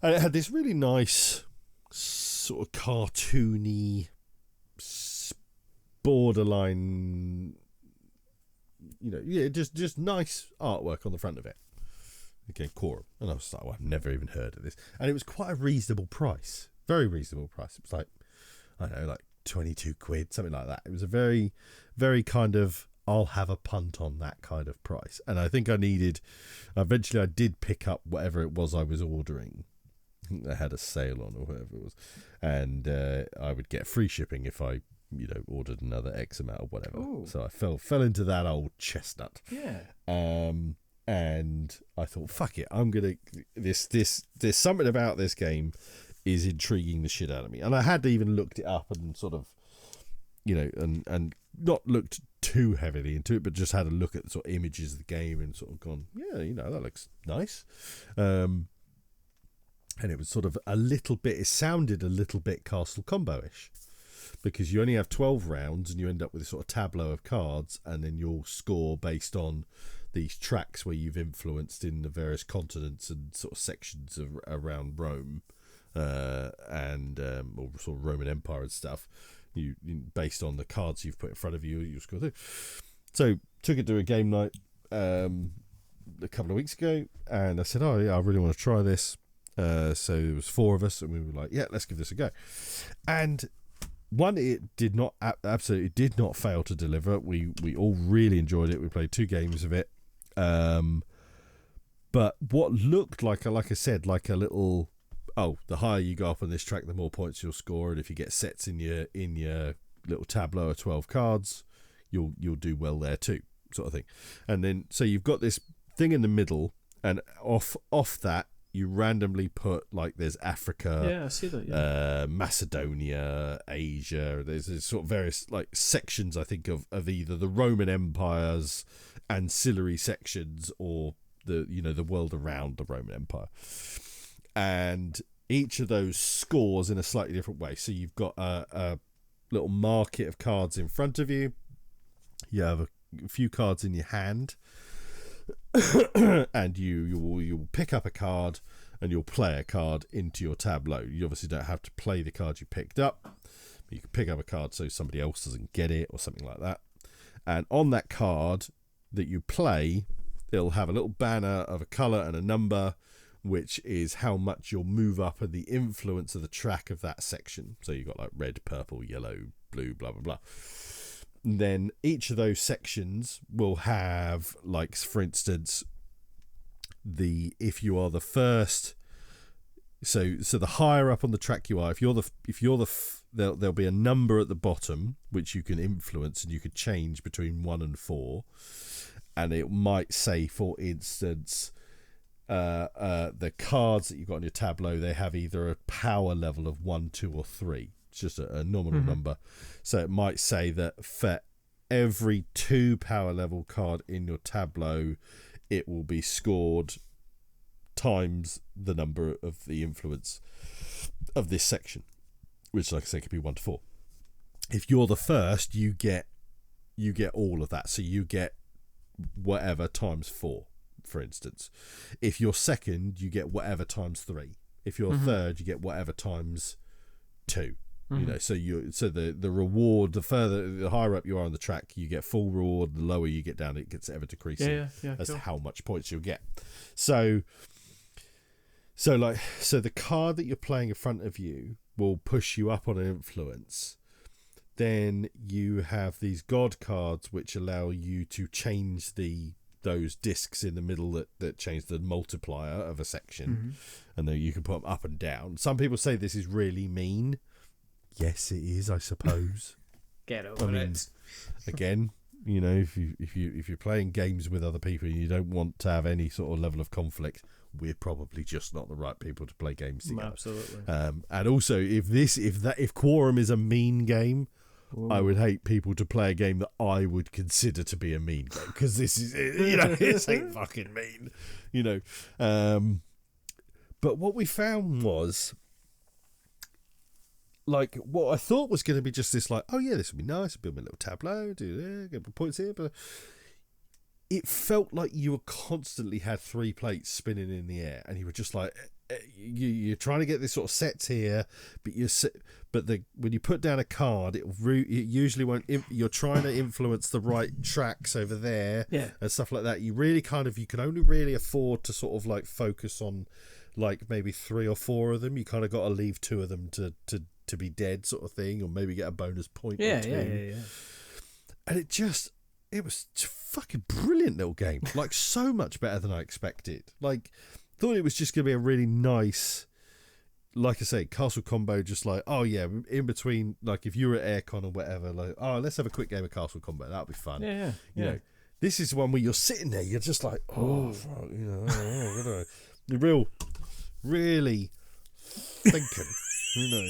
And it had this really nice sort of cartoony, borderline, just nice artwork on the front of it. Okay, Quorum. And I was like, I've never even heard of this. And it was quite a reasonable price. Very reasonable price. It was like, I don't know, like 22 quid, something like that. It was a very, very kind of, I'll have a punt on that kind of price. And I think eventually I did pick up whatever it was I was ordering. I think they had a sale on or whatever it was. And I would get free shipping if I, ordered another X amount or whatever. Ooh. So I fell into that old chestnut. Yeah. And I thought, fuck it, I'm going to, there's something about this game is intriguing the shit out of me. And I had even looked it up and sort of, and not looked too heavily into it, but just had a look at the sort of images of the game and sort of gone, yeah, that looks nice. And it was sort of it sounded a little bit Castle Combo-ish, because you only have 12 rounds and you end up with a sort of tableau of cards, and then you'll score based on these tracks where you've influenced in the various continents and sort of sections around Rome. Or sort of Roman Empire and stuff, you based on the cards you've put in front of you, you score through. So took it to a game night a couple of weeks ago, and I said, oh yeah, I really want to try this. So there was 4 of us, and we were like, yeah, let's give this a go. And it absolutely did not fail to deliver. We all really enjoyed it. We played 2 games of it. But what looked like a little, the higher you go up on this track, the more points you'll score, and if you get sets in your little tableau of 12 cards, you'll do well there too, sort of thing. And then so you've got this thing in the middle, and off that you randomly put, like, there's Africa, yeah, I see that, Macedonia, Asia. There's sort of various like sections, I think, of either the Roman Empire's ancillary sections or the world around the Roman Empire. And each of those scores in a slightly different way. So you've got a little market of cards in front of you. You have a few cards in your hand, and you'll pick up a card and you'll play a card into your tableau. You obviously don't have to play the card you picked up, but you can pick up a card so somebody else doesn't get it or something like that. And on that card that you play, it'll have a little banner of a colour and a number, which is how much you'll move up and the influence of the track of that section. So you've got like red, purple, yellow, blue, blah, blah, blah. And then each of those sections will have, like, for instance, if you are the first, so the higher up on the track you are, there'll be a number at the bottom which you can influence, and you could change between 1 and 4, and it might say, for instance, the cards that you've got on your tableau, they have either a power level of 1, 2, or 3. It's just a nominal number. So it might say that for every 2 power level card in your tableau, it will be scored times the number of the influence of this section, which, like I say, could be 1 to 4. If you're the first, you get all of that. So you get whatever times 4, for instance. If you're second, you get whatever times 3. If you're third, you get whatever times 2. So the reward, the higher up you are on the track, you get full reward. The lower you get down, it gets ever decreasing as to how much points you'll get. So the card that you're playing in front of you will push you up on an influence. Then you have these god cards which allow you to change those discs in the middle that change the multiplier of a section, and then you can put them up and down. Some people say this is really mean. Yes, it is, I suppose. Get over it. Again, if you're playing games with other people and you don't want to have any sort of level of conflict, we're probably just not the right people to play games together. Absolutely. And also, if Quorum is a mean game, I would hate people to play a game that I would consider to be a mean game, because this is, this ain't fucking mean, But what we found was, like what I thought was going to be just this, like, oh yeah, this would be nice. Build my little tableau, get my points here, but it felt like you were constantly had 3 plates spinning in the air, and you were just like, you're trying to get this sort of sets here, but when you put down a card, it usually won't. You're trying to influence the right tracks over there, and stuff like that. You really you can only really afford to sort of like focus on like maybe 3 or 4 of them. You kind of got to leave 2 of them to be dead, sort of thing, or maybe get a bonus point. or 2. Yeah. And it was a fucking brilliant little game. Like, so much better than I expected. Like, thought it was just going to be a really nice, like I say, castle combo, just like, oh yeah, in between, like if you were at Aircon or whatever, like, oh, let's have a quick game of castle combo. That'll be fun. Yeah. You know, this is one where you're sitting there, you're just like, oh, fuck, you know, you're really thinking, you know.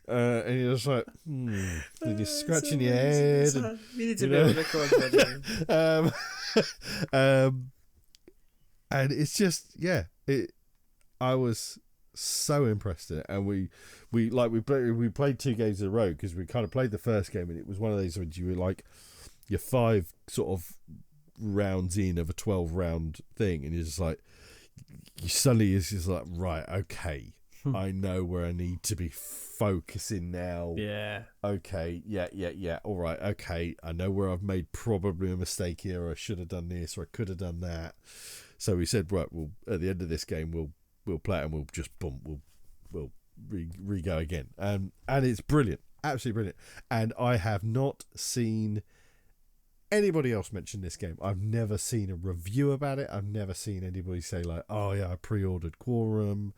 And you're just like, and you're scratching your head. We need to be able to record that. And it's just, I was so impressed in it, and we played 2 games in a row, because we kind of played the first game, and it was one of those when you were like, you're 5 sort of rounds in of a 12 round thing, and you're just like, you suddenly is just like, right, okay. I know where I need to be focusing now. Yeah. Okay. Yeah. All right. Okay. I know where I've made probably a mistake here, or I should have done this, or I could have done that. So we said, right, we'll at the end of this game, we'll play it, and we'll just we'll re-go again. And it's brilliant, absolutely brilliant. And I have not seen anybody else mention this game. I've never seen a review about it. I've never seen anybody say like, oh yeah, I pre-ordered Quorum.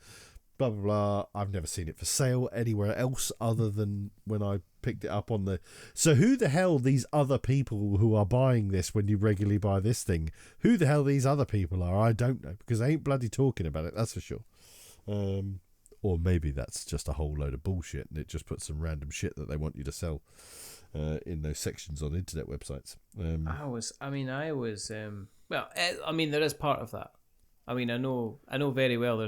Blah, blah, blah. I've never seen it for sale anywhere else other than when I picked it up on the... So who the hell these other people who are buying this when you regularly buy this thing, who the hell these other people are, I don't know, because they ain't bloody talking about it, that's for sure. Or maybe that's just a whole load of bullshit, and it just puts some random shit that they want you to sell in those sections on internet websites. There is part of that. I mean, I know very well there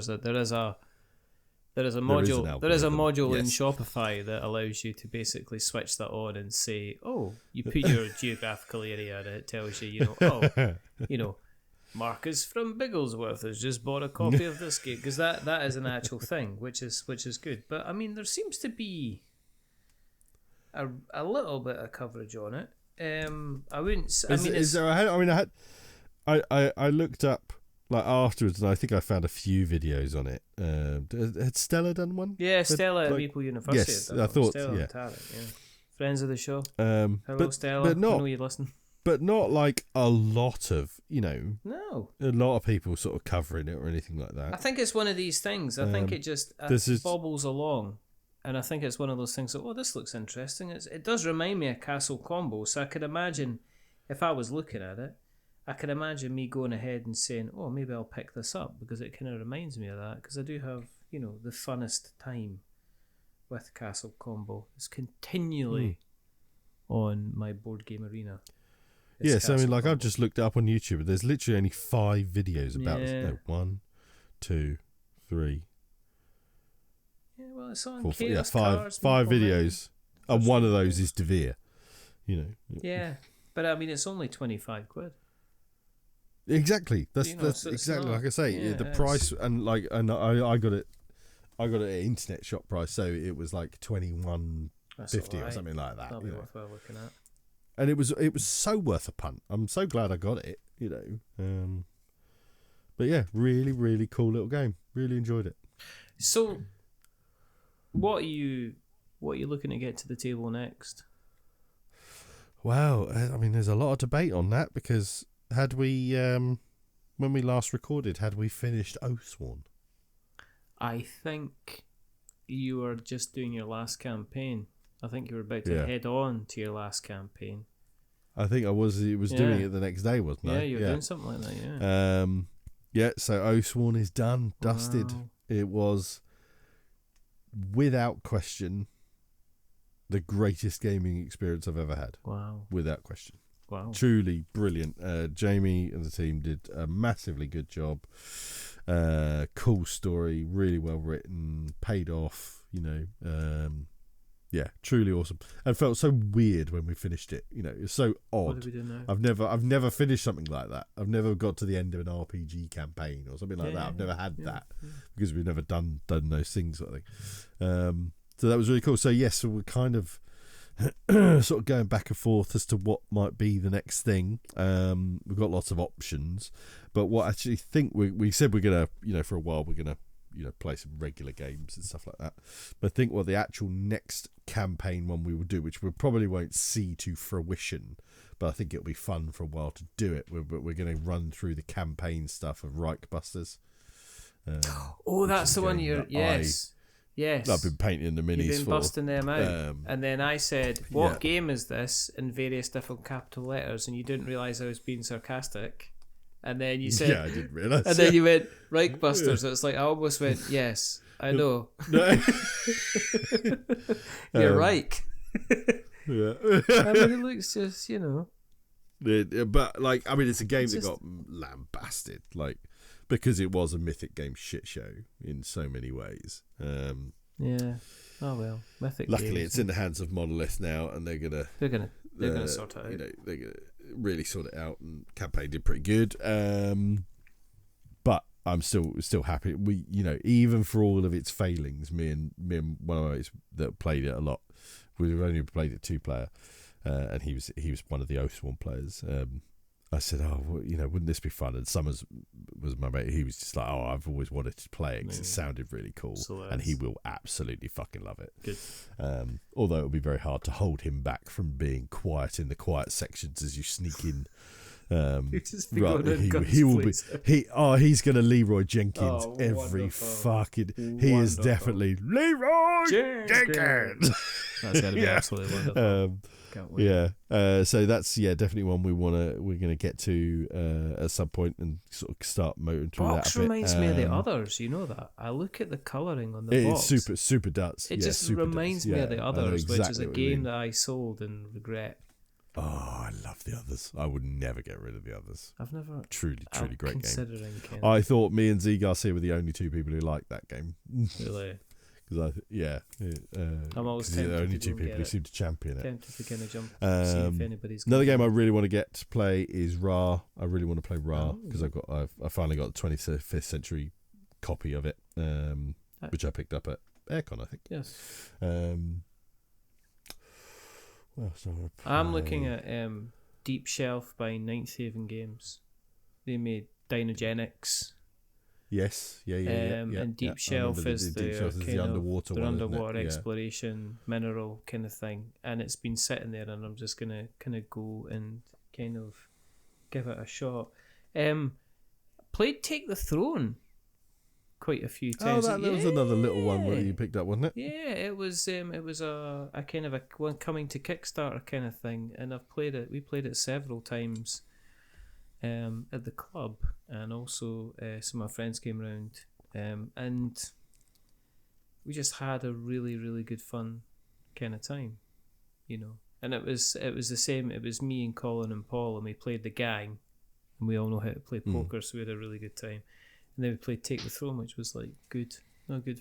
is a module in Shopify that allows you to basically switch that on and say, oh, you put your geographical area and it tells you, Marcus from Bigglesworth has just bought a copy of this game, because that is an actual thing, which is good. But I mean, there seems to be a little bit of coverage on it. I looked up like afterwards, and I think I found a few videos on it. Had Stella done one? Yeah, Stella at Maple University. Yes, I thought. Stella yeah. Tarrant, friends of the show. Hello, Stella. But not, I know you listen. But not like a lot of, No. a lot of people sort of covering it or anything like that. I think it's one of these things. I think it just bobbles along. And I think it's one of those things that, oh, this looks interesting. It does remind me of Castle Combo. So I could imagine, if I was looking at it, I could imagine me going ahead and saying, oh, maybe I'll pick this up, because it kind of reminds me of that. Because I do have, the funnest time with Castle Combo. It's continually on my board game arena. Yes, I mean, like, I've just looked it up on YouTube, but there's literally only 5 videos about this. No, 1, 2, 3. Yeah, well, it's on 4, Chaos 5 Cards, videos, and one of those is Devere. Yeah, but I mean, it's only 25 quid. Exactly. That's so exactly not, like I say. The price and I got it at internet shop price, so it was like $21.50 or something like that. That'll be worthwhile looking at. And it was so worth a punt. I'm so glad I got it. But yeah, really, really cool little game. Really enjoyed it. So, what are you looking to get to the table next? Well, I mean, there's a lot of debate on that, because had we, when we last recorded, had we finished Oathsworn? I think you were just doing your last campaign. I think you were about to head on to your last campaign. I think I was. It was doing it the next day, wasn't I? Yeah, you were doing something like that. Yeah. So Oathsworn is done, dusted. Wow. It was, without question, the greatest gaming experience I've ever had. Wow. Without question. Wow. Truly brilliant. Jamie and the team did a massively good job. Cool story, really well written, paid off. Yeah, truly awesome, and felt so weird when we finished it. You know, it's so odd. What did we do now? I've never finished something like that. I've never got to the end of an RPG campaign or something like that. I've never had that because we've never done those things, sort of thing. So that was really cool. So yes, so we're kind of sort of going back and forth as to what might be the next thing. We've got lots of options, but what I actually think we said we're gonna, you know, for a while we're gonna, you know, play some regular games and stuff like that. But I think what the actual next campaign one we will do, which we probably won't see to fruition, but I think it'll be fun for a while to do it. We're going to run through the campaign stuff of ReichBusters. That's the one you're... Yes. I've been painting the minis. You've been busting them out. And then I said, what game is this? In various different capital letters, and you didn't realise I was being sarcastic. And then you said... Yeah, I didn't realise. And then you went, ReichBusters. It's like, I almost went, yes, I know. No. You're right. Yeah. I mean, it looks just, you know... But, like, I mean, it's a game that got lambasted, like, because it was a Mythic game shit show in so many ways. Yeah. Oh, well. Mythic Luckily, games, it's in the hands of Monolith now, and they're gonna sort it out. You know, they're gonna really sort it out, and campaign did pretty good. But I'm still happy. We, you know, even for all of its failings, me and one of my mates that played it a lot, we've only played it 2-player, and he was one of the Oathsworn players. I said, oh, well, you know, wouldn't this be fun? And Summers was my mate. He was just like, oh, I've always wanted to play it because it sounded really cool. And he will absolutely fucking love it. Good. Although it'll be very hard to hold him back from being quiet in the quiet sections as you sneak in. He's going to Leroy Jenkins every fucking. He is definitely Leroy Jenkins. That's going to be absolutely wonderful. So that's definitely one we're gonna get to at some point and sort of start motoring through that. Box reminds me of the others. You know that. I look at the colouring on the box. It's super does. It just reminds me of the others, which is a game that I sold and regret. Oh, I love the others. I would never get rid of the others. I've never truly great game. I thought me and Z Garcia were the only two people who liked that game. Really. Because I'm always the only two people who seem to champion it. Tempted to kind of jump see if anybody's another game I really want to get to play is Ra. I really want to play Ra because I finally got the 25th century copy of it, which I picked up at Aircon, I think. Yes. I'm looking at Deep Shelf by Ninth Haven Games. They made Dynogenics. Yes, and Deep Shelf is the underwater one, underwater exploration mineral kind of thing, and it's been sitting there, and I'm just gonna kind of go and kind of give it a shot. Played Take the Throne quite a few times. Oh, that was another little one that you picked up, wasn't it? Yeah, it was a kind of a one coming to Kickstarter kind of thing, and I've played it. We played it several times. At the club, and also some of my friends came around, and we just had a really, really good fun kind of time, you know. And it was the same. It was me and Colin and Paul, and we played the gang, and we all know how to play poker, so we had a really good time. And then we played Take the Throne, which was like good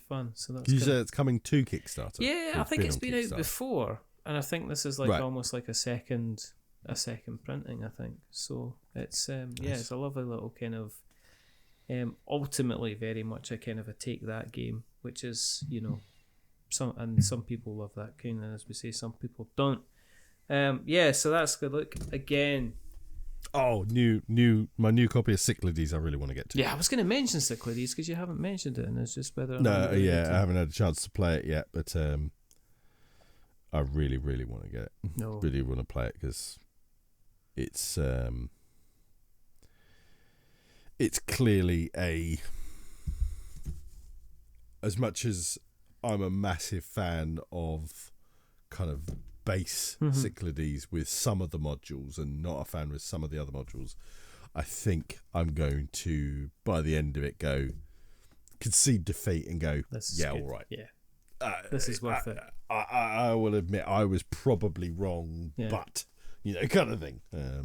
fun. So that's. You said it's coming to Kickstarter. Yeah, I think it's been out before, and I think this is like almost like a second printing, I think. So it's it's a lovely little kind of ultimately very much a kind of a take that game, which is, you know, some people love that kind of, as we say, some people don't. So that's good. Look again. Oh, my new copy of Cyclades I really want to get to. Yeah, I was going to mention Cyclades because you haven't mentioned it, and it's just whether I haven't had a chance to play it yet, but I really, really want to get it. No. Really want to play it because it's clearly as much as I'm a massive fan of kind of base Cyclades with some of the modules and not a fan with some of the other modules, I think I'm going to, by the end of it, concede defeat and go, all right. Yeah. This is worth it. I will admit I was probably wrong, but, you know, kind of thing. I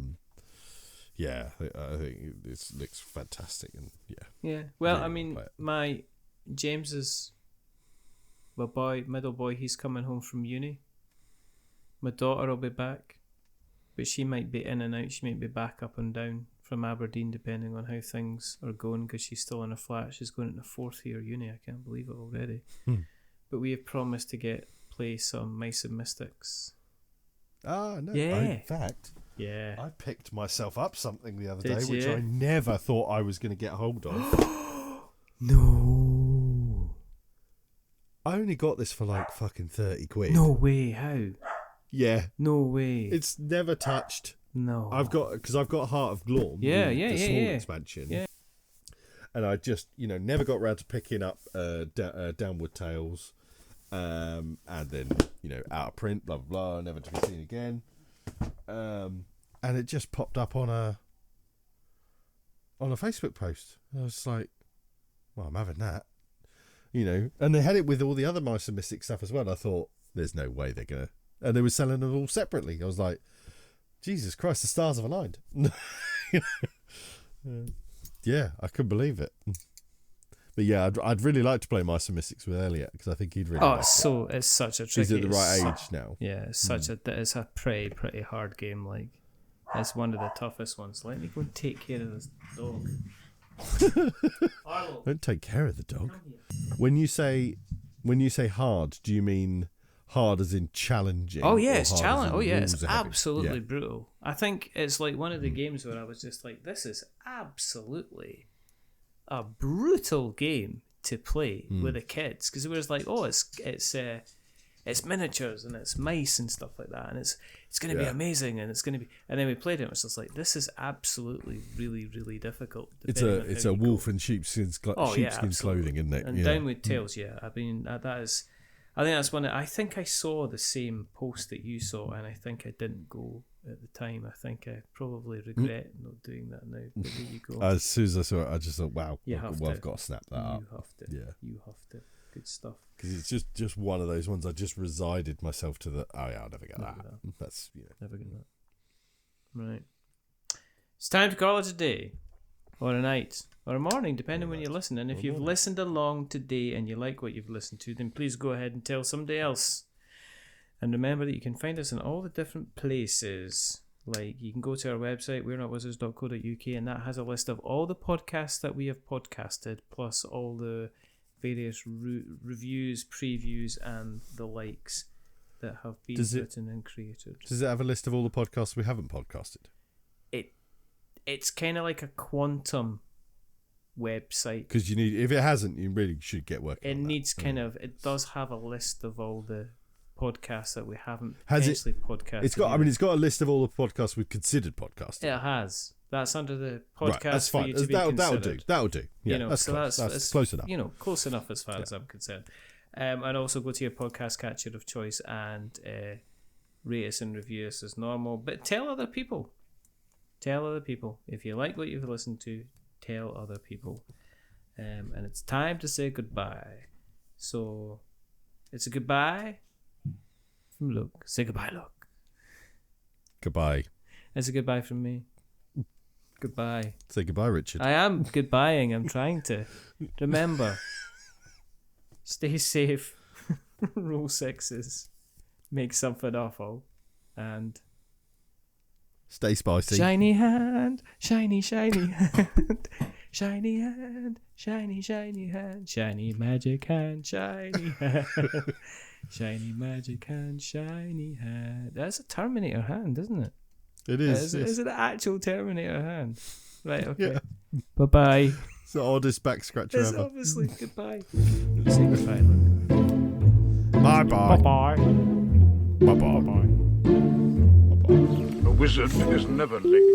think this looks fantastic, and Well, really, I mean, James's My middle boy, he's coming home from uni. My daughter will be back, but she might be in and out. She might be back up and down from Aberdeen, depending on how things are going, because she's still in a flat. She's going into 4th year uni. I can't believe it already. But we have promised to play some Mice and Mystics. Ah, no. Yeah. In fact, I picked myself up something the other day, which I never thought I was going to get hold of. No. I only got this for like fucking 30 quid. No way. How? Yeah. No way. It's never touched. No. I've got Heart of Glorm. The small expansion. Yeah. And I just, never got around to picking up Downward Tales. And then, out of print, blah, blah, blah, never to be seen again. And it just popped up on a Facebook post. I was like, well, I'm having that. And they had it with all the other Mice and Mystic stuff as well. And I thought, there's no way they're going to. And they were selling them all separately. I was like, Jesus Christ, the stars have aligned. Yeah, I couldn't believe it. But yeah, I'd really like to play Mice and Mystics with Elliot, because I think he'd really like it. It's such a tricky... He's at the right age now. Yeah, it's it's a pretty hard game. Like, it's one of the toughest ones. Let me go and take care of this dog. Don't take care of the dog. When you say hard, do you mean hard as in challenging? Oh yeah, it's challenging. Oh yeah, it's heavy? absolutely brutal. I think it's like one of the games where I was just like, this is absolutely a brutal game to play with the kids, because it was like, oh, it's miniatures and it's mice and stuff like that, and it's going to be amazing, and it's going to be. And then we played it, and it was just like, this is absolutely really really difficult. It's a wolf in sheepskin clothing, isn't it? And Downward Tales, I mean that is. I think that's one. I think I saw the same post that you saw, and I think I didn't go at the time. I think I probably regret not doing that now. But there you go. As soon as I saw it, I just thought, wow, I've got to snap that up. You have to. Yeah. You have to. Good stuff. Because it's just one of those ones I just resided myself to I'll never get that. That's, Never get that. Right. It's time to call it a day. Or a night, or a morning, depending when you listen. And if you've listened along today and you like what you've listened to, then please go ahead and tell somebody else. And remember that you can find us in all the different places. Like, you can go to our website, we'renotwizards.co.uk, and that has a list of all the podcasts that we have podcasted, plus all the various reviews, previews, and the likes that have been written and created. Does it have a list of all the podcasts we haven't podcasted? It's kind of like a quantum website. Because if it hasn't, you really should get working. It on needs that. It does have a list of all the podcasts that we haven't podcasted. It's got a list of all the podcasts we've considered podcasting. It has. That's under the podcast. Right, that's fine. That'll do. Yeah, that's close enough. Close enough as far as I'm concerned. And also go to your podcast catcher of choice and rate us and review us as normal. But tell other people. Tell other people. If you like what you've listened to, tell other people. And it's time to say goodbye. So, it's a goodbye from Luke. Say goodbye, Luke. Goodbye. It's a goodbye from me. Goodbye. Say goodbye, Richard. I am goodbying. I'm trying to. Remember, stay safe. Roll sixes. Make something awful. And... stay spicy. Shiny hand, shiny hand, shiny hand, shiny hand, shiny magic hand, shiny hand, shiny magic hand, shiny hand. That's a Terminator hand, isn't it? It is. Is it an actual Terminator hand? Right, okay. Yeah. Bye-bye. It's the oddest back scratcher it's ever. Obviously. Goodbye. Say goodbye, Luke. Bye-bye. Bye-bye. Bye-bye. Bye-bye. A wizard is never late.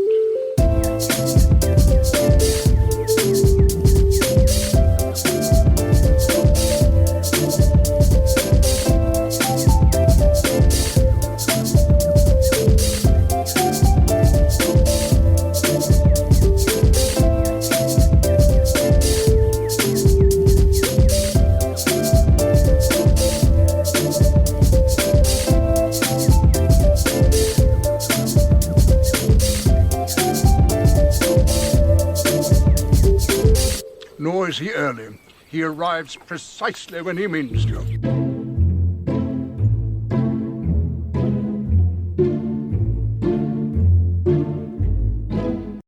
Nor is he early. He arrives precisely when he means to.